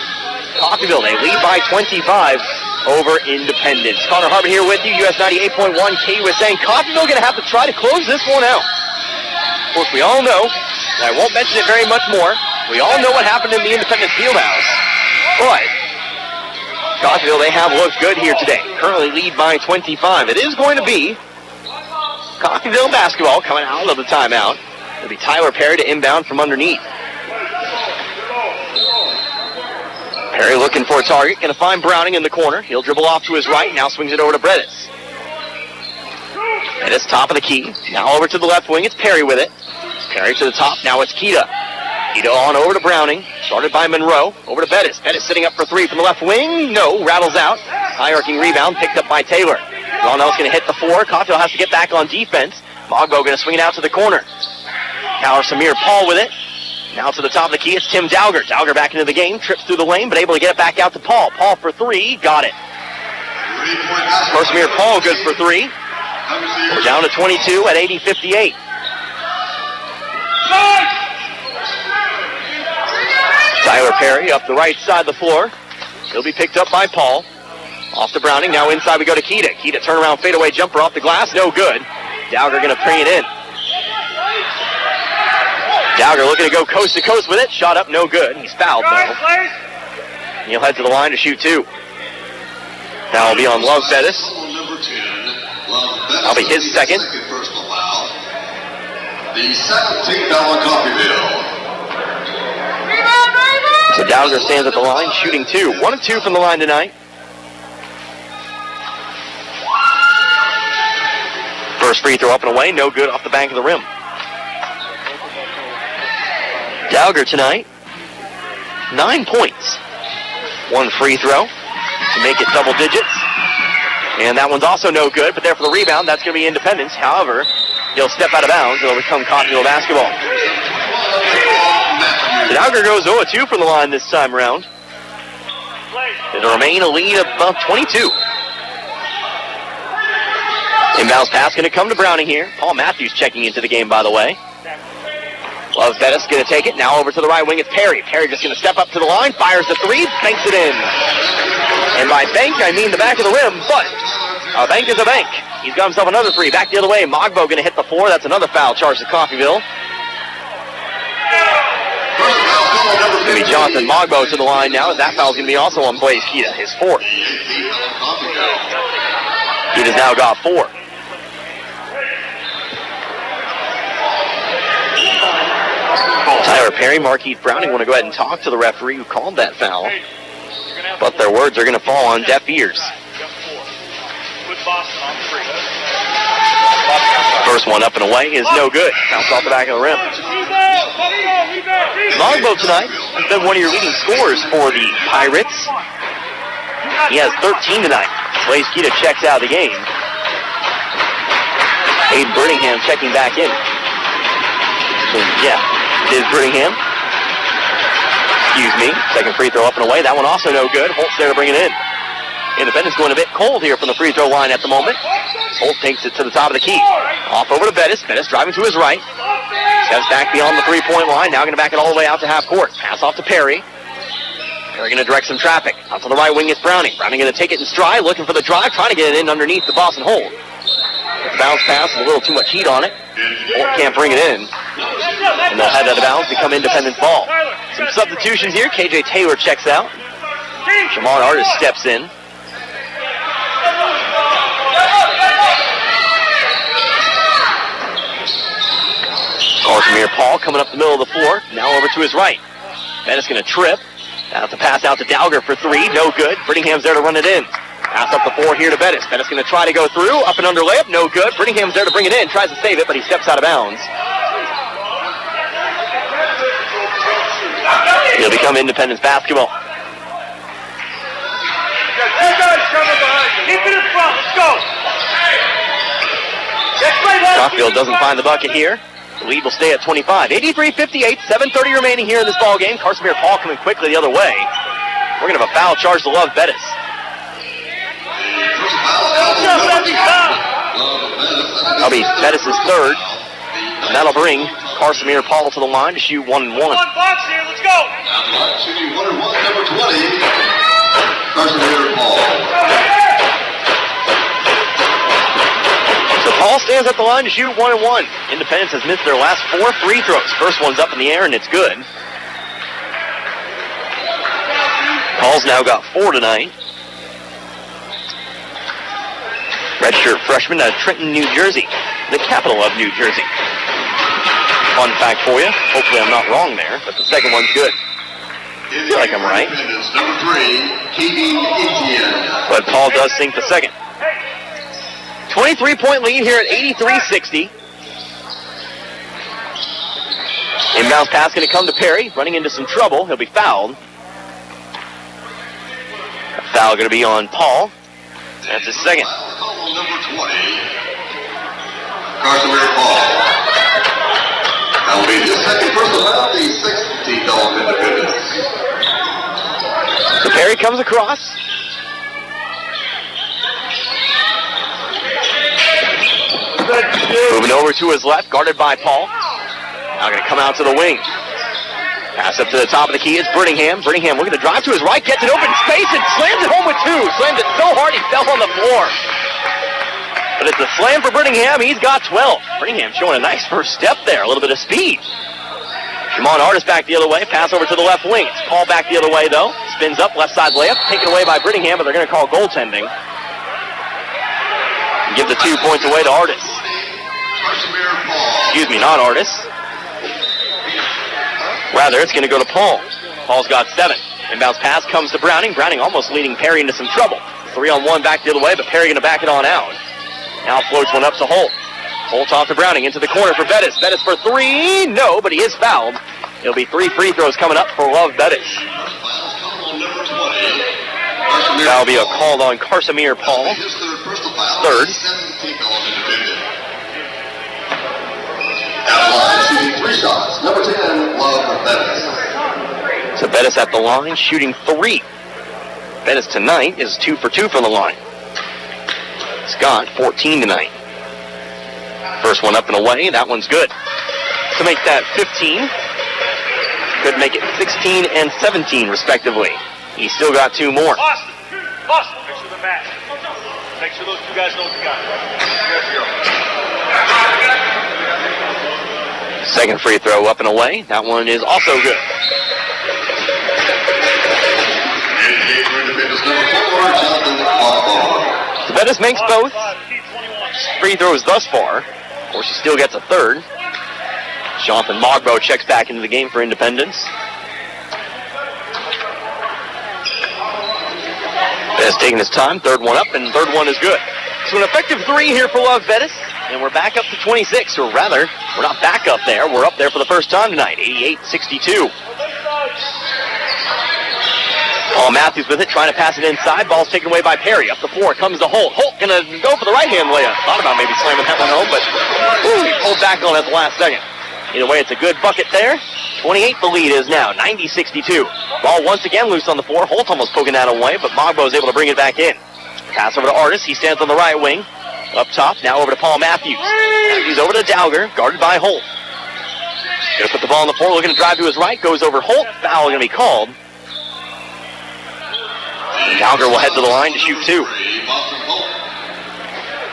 Coffeyville, they lead by 25 over Independence. Connor Harbert here with you, US 98.1 KUSN. Coffeyville going to have to try to close this one out. Of course, we all know, and I won't mention it very much more, we all know what happened in the Independence Fieldhouse. But Coffeyville, they have looked good here today. Currently lead by 25. It is going to be Coffeyville basketball coming out of the timeout. It'll be Tyler Perry to inbound from underneath. Perry looking for a target. Going to find Browning in the corner. He'll dribble off to his right. Now swings it over to Bredis. Bredis top of the key. Now over to the left wing. It's Perry with it. Perry to the top. Now it's Kita. Kita on over to Browning. Started by Monroe. Over to Bettis. Bettis sitting up for three from the left wing. No. Rattles out. High arcing rebound. Picked up by Taylor. Ronell's going to hit the four. Coffeyville has to get back on defense. Mogbo going to swing it out to the corner. Now Samir Paul with it. Now to the top of the key, it's Tim Dowger. Dowger back into the game, trips through the lane, but able to get it back out to Paul. Paul for three, got it. Samir Paul good for three. We're down to 22 at 80-58. Tyler Perry up the right side of the floor. He'll be picked up by Paul. Off to Browning, now inside we go to Kita. Kita turnaround fadeaway jumper off the glass, no good. Dowger going to bring it in. Dowger looking to go coast to coast with it. Shot up, no good. He's fouled, though. He'll head to the line to shoot 2. Now will be on Love Bettis. That'll be his second. The $17 coffee bill. So Dowger stands at the line, shooting 2. 1 of 2 from the line tonight. First free throw up and away, no good off the bank of the rim. Dowger tonight, 9 points. 1 free throw to make it double digits. And that one's also no good, but there for the rebound, that's going to be Independence. However, he'll step out of bounds. It'll become Coffeyville basketball. So Dowger goes 0-2 from the line this time around. It'll remain a lead of about 22. Inbounds pass going to come to Browning here. Paul Matthews checking into the game, by the way. Love Bettis going to take it. Now over to the right wing, it's Perry. Perry just going to step up to the line, fires the 3, banks it in. And by bank, I mean the back of the rim, but a bank is a bank. He's got himself another 3. Back the other way, Mogbo going to hit the 4. That's another foul charge to Coffeyville. It's going to be Jonathan Mogbo to the line now, as that foul's going to be also on Blaze Kita, his 4th. Kita's now got 4. Tyler Perry, Markeith Browning want to go ahead and talk to the referee who called that foul, but their words are going to fall on deaf ears. First one up and away is no good. Bounce off the back of the rim. Mogbo tonight has been one of your leading scorers for the Pirates. He has 13 tonight. Blaze Kita checks out of the game. Abe Birmingham checking back in. So, yeah, is Birmingham. Excuse me. Second free throw up and away. That one also no good. Holt's there to bring it in. Independence going a bit cold here from the free throw line at the moment. Holt takes it to the top of the key. Off over to Bettis. Bettis driving to his right. Steps back beyond the three-point line. Now going to back it all the way out to half court. Pass off to Perry. Perry going to direct some traffic. Out to the right wing is Browning. Browning going to take it in stride, looking for the drive, trying to get it in underneath the Boston Holt. The bounce pass, a little too much heat on it. Holt can't bring it in. And they'll head out of bounds, become Independence ball. Some substitutions here. KJ Taylor checks out. Shamon Artis steps in. Casimir Paul coming up the middle of the floor. Now over to his right. Bettis going to trip. Now to pass out to Dowger for 3. No good. Birmingham's there to run it in. Pass up the 4 here to Bettis. Bettis going to try to go through. Up and under layup. No good. Birmingham's there to bring it in. Tries to save it, but he steps out of bounds. It'll become Independence basketball. Keep it in front. Let's go. Rockville doesn't find the bucket here. The lead will stay at 25. 83-58, 7:30 remaining here in this ball game. Casimir Paul coming quickly the other way. We're going to have a foul charge to Love Bettis. That'll be Bettis' 3rd. And that'll bring Casimir Paul to the line to shoot 1 and 1. Box here. Let's go. Shooting 1 and 1, number 20, Casimir Paul. So Paul stands at the line to shoot 1 and 1. Independence has missed their last 4 free throws. First one's up in the air and it's good. Paul's now got 4 tonight. Redshirt freshman out of Trenton, New Jersey, the capital of New Jersey. Fun fact for you. Hopefully I'm not wrong there, but the second one's good. I feel like I'm right. Number 3, Keating Etienne. But Paul does sink the second. 23-point lead here at 83-60. Inbounds pass going to come to Perry, running into some trouble. He'll be fouled. A foul going to be on Paul. That's his second. Number 20, Casimir Paul. That will be his second personal foul, the 6th team foul of Independence. So Perry comes across. Moving over to his left, guarded by Paul. Now going to come out to the wing. Pass up to the top of the key. It's Birmingham. Birmingham looking to drive to his right, gets it open space, and slams it home with 2. Slammed it so hard he fell on the floor. But it's a slam for Brittingham. He's got 12. Brittingham showing a nice first step there. A little bit of speed. Shimon Artis back the other way. Pass over to the left wing. It's called back the other way, though. Spins up, left side layup. Taken away by Brittingham, but they're going to call goaltending. And give the 2 points away to Artis. Excuse me, not Artis. Rather, it's going to go to Paul. Paul's got 7. Inbounds pass comes to Browning. Browning almost leading Perry into some trouble. 3-on-1 back the other way, but Perry going to back it on out. Now floats one up to Holt. Holt off to Browning into the corner for Bettis. Bettis for 3. No, but he is fouled. It'll be 3 free throws coming up for Love Bettis. That'll be a call on Carsamir Paul. Third. Number 10, Love Bettis. So Bettis at the line, shooting 3. Bettis tonight is 2 for 2 from the line. Scott, 14 tonight. First one up and away. That one's good. To make that 15. Could make it 16 and 17, respectively. He's still got 2 more. Boston, make sure they're matched. Make sure those 2 guys know what you got. Second free throw up and away. That one is also good. So Bettis makes both free throws thus far. Of course, he still gets a third. Jonathan Mogbo checks back into the game for Independence. Bettis taking his time. Third one up, and third one is good. So an effective 3 here for Love Bettis. And we're back up to 26, or rather, we're not back up there. We're up there for the first time tonight, 88-62. Paul Matthews with it, trying to pass it inside. Ball's taken away by Perry. Up the floor, comes to Holt. Holt gonna go for the right-hand layup. Thought about maybe slamming that one home, but he pulled back on it at the last second. Either way, it's a good bucket there. 28 the lead is now, 90-62. Ball once again loose on the floor. Holt almost poking that away, but Mogbo is able to bring it back in. Pass over to Artis. He stands on the right wing. Up top, now over to Paul Matthews. Matthews over to Dowger, guarded by Holt. Gonna put the ball on the floor, looking to drive to his right, goes over Holt. Foul gonna be called. Dowger will head to the line to shoot 2.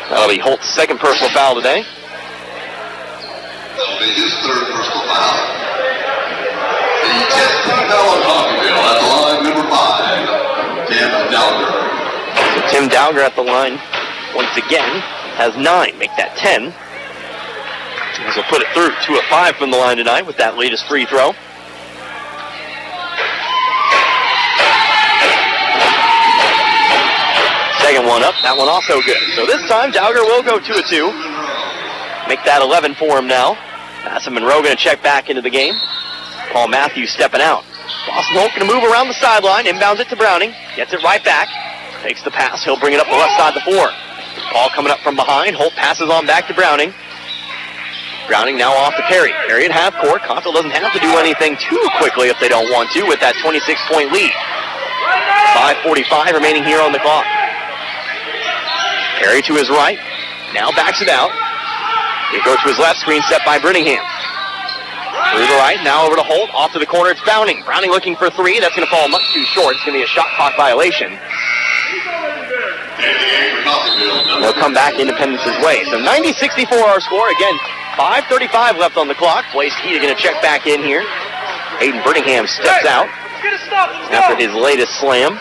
That'll be Holt's second personal foul today. That'll be his third personal foul. The 10th foul on Coffeyville at the line, number 5, Tim Dowger. So Tim Dowger at the line once again has 9, make that 10. He'll put it through 2 of 5 from the line tonight with that latest free throw. Second one up, that one also good. So this time Dowger will go 2 of 2. Make that 11 for him now. Madison Monroe going to check back into the game. Paul Matthews stepping out. Boston Holt going to move around the sideline, inbounds it to Browning, gets it right back, takes the pass, he'll bring it up the left side of the floor. Ball coming up from behind, Holt passes on back to Browning. Browning now off to Perry. Perry at half court. Coffeyville doesn't have to do anything too quickly if they don't want to with that 26-point lead. 5:45 remaining here on the clock. Perry to his right, now backs it out. He goes to his left, screen set by Brittingham. Through the right, now over to Holt, off to the corner, it's Browning. Browning looking for 3, that's going to fall much too short. It's going to be a shot clock violation. They'll come back Independence's way. So 90-64 our score. Again, 5:35 left on the clock. Blaze Keita going to check back in here. Hayden Brittingham steps out after his latest slam.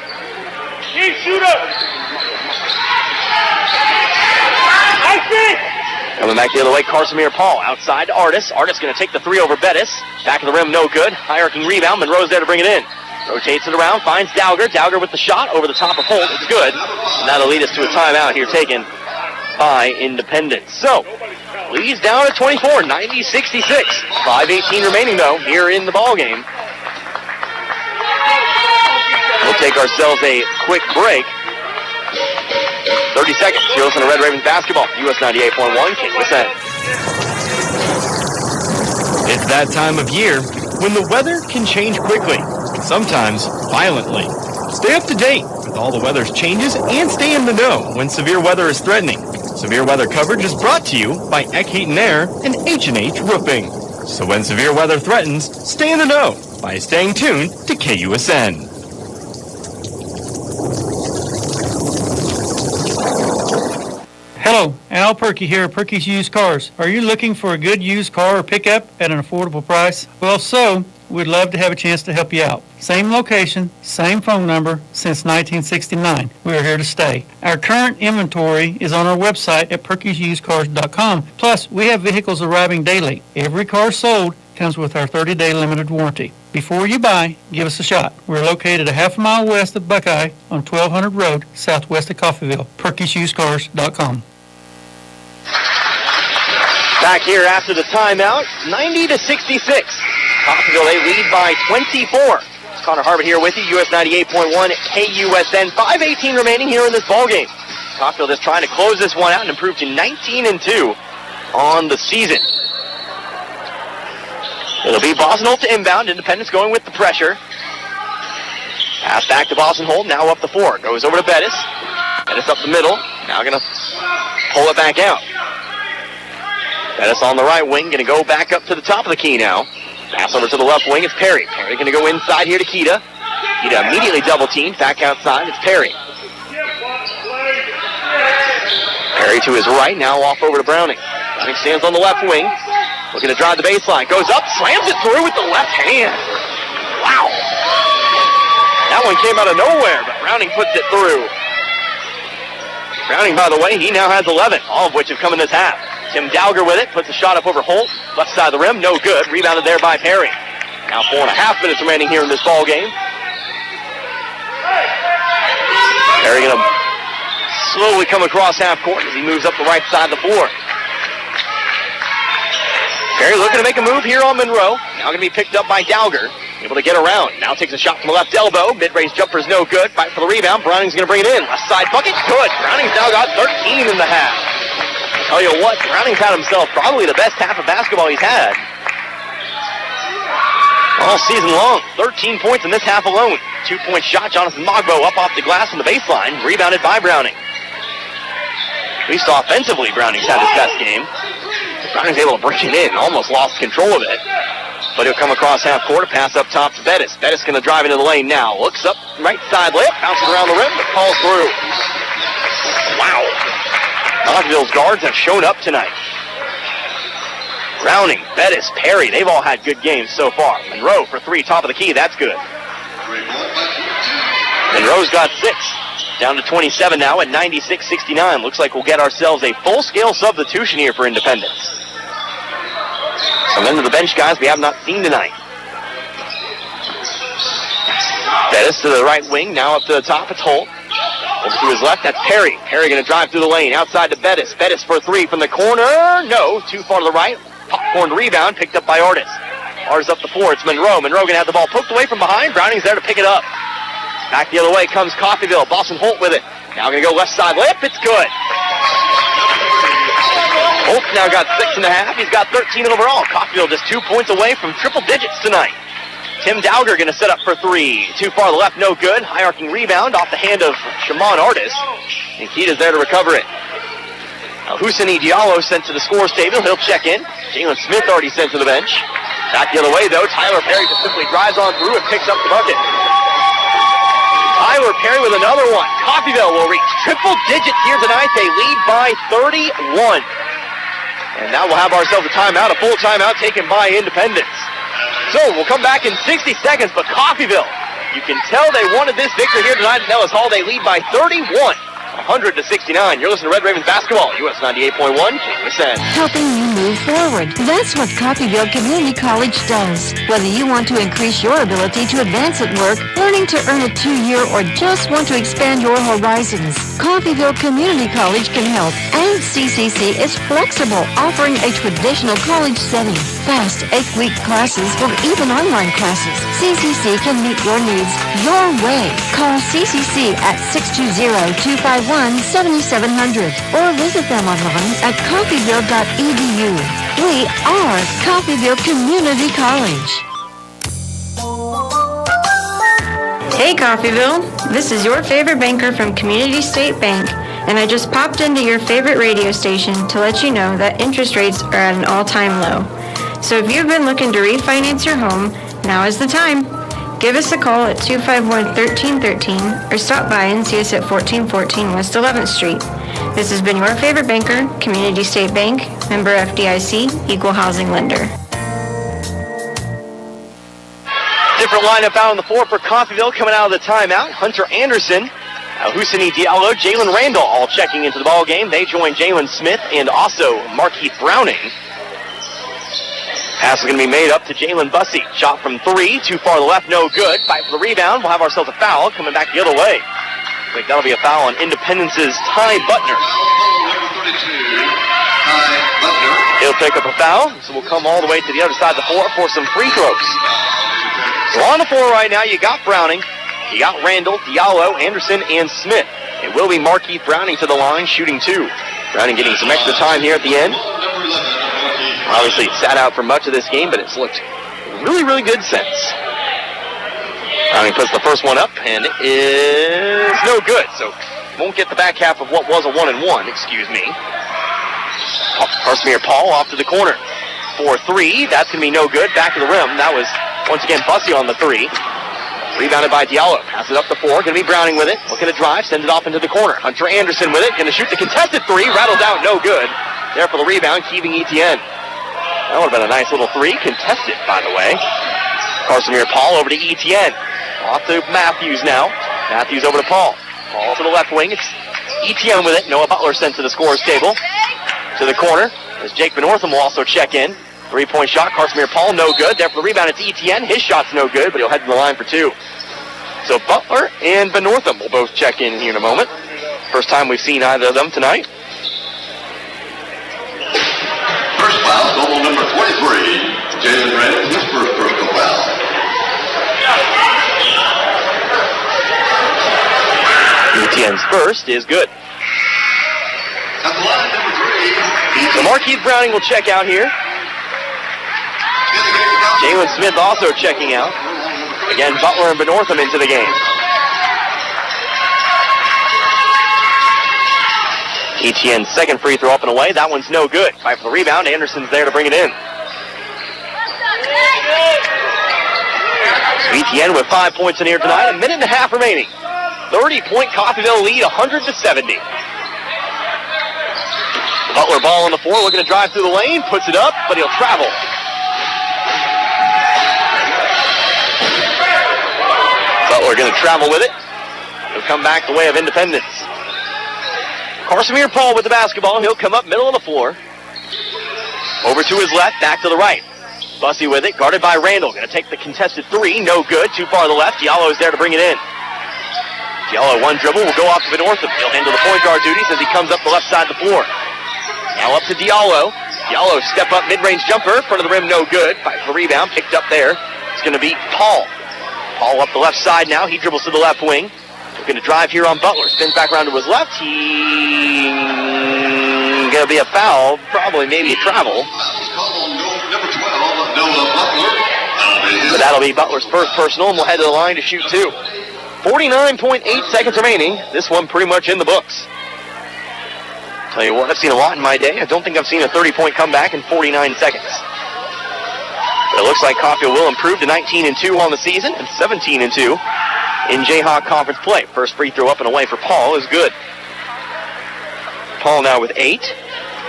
Coming back the other way, Carsamir Paul outside to Artis. Artis going to take the 3 over Bettis. Back of the rim, no good. High-arcing rebound. Monroe's there to bring it in. Rotates it around, finds Dowger. Dowger with the shot over the top of Holt. It's good. And that'll lead us to a timeout here taken by Independence. So, leads down at 24, 90-66. 5:18 remaining, though, here in the ballgame. We'll take ourselves a quick break. 30 seconds. You're listening to Red Ravens basketball. US 98.1, KUSN. It's that time of year when the weather can change quickly, sometimes violently. Stay up to date with all the weather's changes and stay in the know when severe weather is threatening. Severe weather coverage is brought to you by Eck Heat and Air and H&H Roofing. So when severe weather threatens, stay in the know by staying tuned to KUSN. Hello, Al Perky here at Perky's Used Cars. Are you looking for a good used car or pickup at an affordable price? Well, if so, we'd love to have a chance to help you out. Same location, same phone number since 1969. We are here to stay. Our current inventory is on our website at perkysusedcars.com. Plus, we have vehicles arriving daily. Every car sold comes with our 30-day limited warranty. Before you buy, give us a shot. We're located a half a mile west of Buckeye on 1200 Road, southwest of Coffeyville. perkysusedcars.com. Back here after the timeout, 90-66. Coffeyville, they lead by 24. It's Connor Harbert here with you, US 98.1 KUSN. 5:18 remaining here in this ballgame. Coffeyville just trying to close this one out and improve to 19-2 on the season. It'll be Boston Holt to inbound. Independence going with the pressure. Pass back to Boston Holt, now up the floor. Goes over to Bettis. Bettis up the middle. Now going to pull it back out. Bettis on the right wing, going to go back up to the top of the key now. Pass over to the left wing, it's Perry. Perry going to go inside here to Keita. Keita immediately double-teamed, back outside, it's Perry. Perry to his right, now off over to Browning. Browning stands on the left wing. Looking to drive the baseline. Goes up, slams it through with the left hand. Wow. That one came out of nowhere, but Browning puts it through. Browning, by the way, he now has 11, all of which have come in this half. Tim Dowger with it, puts a shot up over Holt. Left side of the rim, no good. Rebounded there by Perry. Now 4.5 minutes remaining here in this ball game. Perry going to slowly come across half court as he moves up the right side of the floor. Perry looking to make a move here on Monroe. Now going to be picked up by Dowger. Able to get around. Now takes a shot from the left elbow. Mid-range jumper's no good. Fight for the rebound. Browning's going to bring it in. Left side bucket, good. Browning's now got 13 in the half. Tell you what, Browning's had himself probably the best half of basketball he's had all season long. 13 points in this half alone. 2-point shot. Jonathan Mogbo up off the glass on the baseline. Rebounded by Browning. At least offensively, Browning's had his best game. Browning's able to bring it in. Almost lost control of it. But he'll come across half court, a pass up top to Bettis. Bettis going to drive into the lane now. Looks up, right side layup, bounces around the rim, but falls through. Wow. Coffeyville's guards have shown up tonight. Browning, Bettis, Perry, they've all had good games so far. Monroe for 3, top of the key, that's good. Monroe's got 6. Down to 27 now at 96-69. Looks like we'll get ourselves a full-scale substitution here for Independence. Some end of the bench guys we have not seen tonight. Bettis to the right wing, now up to the top, it's Holt. Over to his left, that's Perry. Perry going to drive through the lane, outside to Bettis. Bettis for 3 from the corner. No, too far to the right. Popcorn rebound, picked up by Artis. Artis up the floor, it's Monroe. Monroe going to have the ball poked away from behind. Browning's there to pick it up. Back the other way comes Coffeyville. Boston Holt with it. Now going to go left side layup. It's good. Holt's now got 6.5. He's got 13 overall. Coffeyville just 2 points away from triple digits tonight. Tim Dowger going to set up for 3. Too far to the left, no good. High arcing rebound off the hand of Shimon Artis. And Keita's there to recover it. Now Husseini Diallo sent to the scores table. He'll check in. Jalen Smith already sent to the bench. Back the other way though. Tyler Perry just simply drives on through and picks up the bucket. Tyler Perry with another one. Coffeyville will reach triple digits here tonight. They lead by 31. And now we'll have ourselves a timeout, a full timeout taken by Independence. So we'll come back in 60 seconds, but Coffeyville, you can tell they wanted this victory here tonight at Nellis Hall. They lead by 31. 100-69. You're listening to Red Ravens basketball, US 98.1 KUSN. Helping you move forward. That's what Coffeyville Community College does. Whether you want to increase your ability to advance at work, learning to earn a 2-year, or just want to expand your horizons, Coffeyville Community College can help. And CCC is flexible, offering a traditional college setting. Fast 8-week classes or even online classes. CCC can meet your needs your way. Call CCC at 620-251-7700 or visit them online at coffeyville.edu. We are Coffeyville Community College. Hey Coffeyville, this is your favorite banker from Community State Bank, and I just popped into your favorite radio station to let you know that interest rates are at an all-time low. So if you've been looking to refinance your home, now is the time. Give us a call at 251-1313 or stop by and see us at 1414 West 11th Street. This has been your favorite banker, Community State Bank, member FDIC, equal housing lender. Different lineup out on the floor for Coffeyville coming out of the timeout. Hunter Anderson, Husseini Diallo, Jalen Randall all checking into the ball game. They join Jalen Smith and also Markeith Browning. Pass is going to be made up to Jalen Bussey. Shot from three, too far to the left, no good. Fight for the rebound. We'll have ourselves a foul coming back the other way. I think that'll be a foul on Independence's Ty Butner. He'll pick up a foul, so we'll come all the way to the other side of the floor for some free throws. So on the floor right now, you got Browning, you got Randall, Diallo, Anderson, and Smith. It will be Markeith Browning to the line, shooting two. Browning getting some extra time here at the end. Obviously, sat out for much of this game, but it's looked really, really good since. Browning puts the first one up, and it is no good. So won't get the back half of what was a 1-and-1, excuse me. Carsmere Paul off to the corner for three. That's going to be no good. Back to the rim. That was, once again, Bussey on the three. Rebounded by Diallo. Passes up the floor. Going to be Browning with it. Looking to drive. Sends it off into the corner. Hunter Anderson with it. Going to shoot the contested three. Rattles out. No good. There for the rebound. Keeving Etienne. That would have been a nice little three. Contested, by the way. Carsmere Paul over to Etienne. Off to Matthews now. Matthews over to Paul. Paul to the left wing. It's Etienne with it. Noah Butler sent to the scorer's table. To the corner. As Jake Van Ortham will also check in. Three-point shot. Carsmere Paul, no good. There for the rebound, it's Etienne. His shot's no good, but he'll head to the line for two. So Butler and Van Ortham will both check in here in a moment. First time we've seen either of them tonight. First foul, goal number 23. Jalen Randall, his first personal foul. Etienne's first is good. At the line, number 3. So Markeith Browning will check out here. Jalen Smith also checking out. Again, Butler and Van Ortham into the game. Etienne's second free throw up and away. That one's no good. Fight for the rebound. Anderson's there to bring it in. Etienne with 5 points in here tonight. A minute and a half remaining. 30-point Coffeyville lead, 100-70. Butler ball on the floor, looking to drive through the lane. Puts it up, but he'll travel. Butler going to travel with it. He'll come back the way of Independence. Carsmere Paul with the basketball. He'll come up middle of the floor. Over to his left, back to the right. Bussey with it, guarded by Randall. Going to take the contested three. No good. Too far to the left. Diallo is there to bring it in. Diallo, one dribble, will go off to Van Ortham. He'll handle the point guard duties as he comes up the left side of the floor. Now up to Diallo. Diallo, step up, mid-range jumper. Front of the rim, no good. Fight for the rebound. Picked up there. It's going to be Paul. Paul up the left side now. He dribbles to the left wing. Going to drive here on Butler. Spins back around to his left. Going to be a foul. Probably maybe a travel. But that'll be Butler's first personal, and we'll head to the line to shoot two. 49.8 seconds remaining. This one pretty much in the books. Tell you what, I've seen a lot in my day. I don't think I've seen a 30-point comeback in 49 seconds. But it looks like Coffeyville will improve to 19-2 on the season and 17-2 in Jayhawk Conference play. First free throw up and away for Paul is good. Paul now with 8.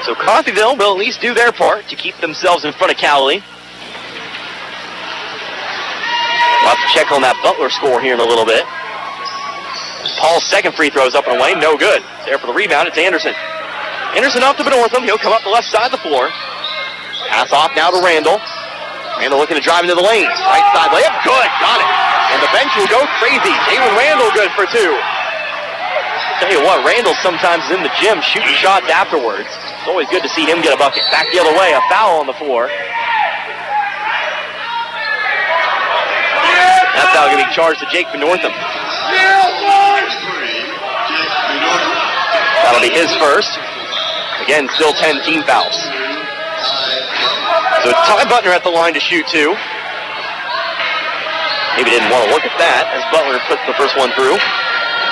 So Coffeyville will at least do their part to keep themselves in front of Cowley. We'll have to check on that Butler score here in a little bit. Paul's second free throw is up and away. No good. There for the rebound. It's Anderson. Anderson off to Van Ortham. He'll come up the left side of the floor. Pass off now to Randall. Randall looking to drive into the lane. Right side layup. Good. Got it. And the bench will go crazy. Jalen Randall good for two. Tell you what, Randall sometimes is in the gym shooting shots afterwards. It's always good to see him get a bucket. Back the other way. A foul on the floor. That's how going to be charged to Jake Van Ortham. That'll be his first. Again, still 10 team fouls. So Ty Butler at the line to shoot two. Maybe didn't want to look at that as Butler puts the first one through.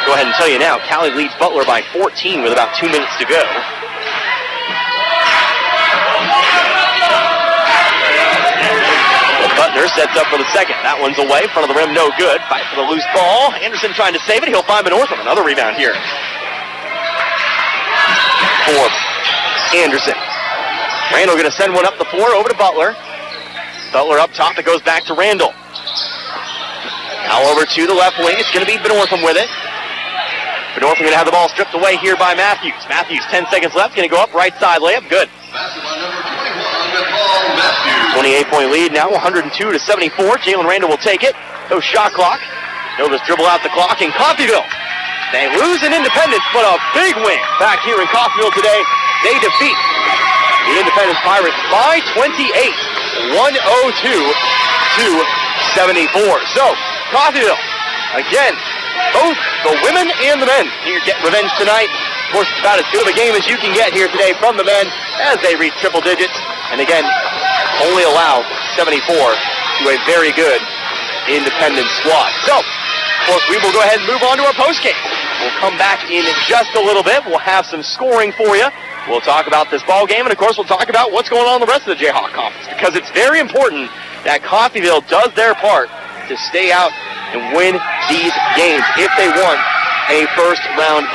Go ahead and tell you now, Cowley leads Butler by 14 with about 2 minutes to go. Butler Butler sets up for the second. That one's away, front of the rim, no good. Fight for the loose ball. Anderson trying to save it. He'll find Northam. Another rebound here for Anderson. Randall going to send one up the floor over to Butler. Butler up top. It goes back to Randall. Now over to the left wing. It's going to be Northam with it. Northam going to have the ball stripped away here by Matthews. Matthews, 10 seconds left. Going to go up right side layup. Good. 28-point lead now, 102-74. Jalen Randall will take it. No shot clock. Nova's dribble out the clock in Coffeyville. They lose in Independence, but a big win back here in Coffeyville today. They defeat the Independence Pirates by 28, 102-74. So, Coffeyville, again, both the women and the men here get revenge tonight. Of course, it's about as good of a game as you can get here today from the men as they reach triple digits. And again, only allow 74 to a very good Independence squad. So, of course, we will go ahead and move on to our postgame. We'll come back in just a little bit. We'll have some scoring for you. We'll talk about this ball game, and of course, we'll talk about what's going on in the rest of the Jayhawk Conference, because it's very important that Coffeyville does their part to stay out and win these games if they want a first round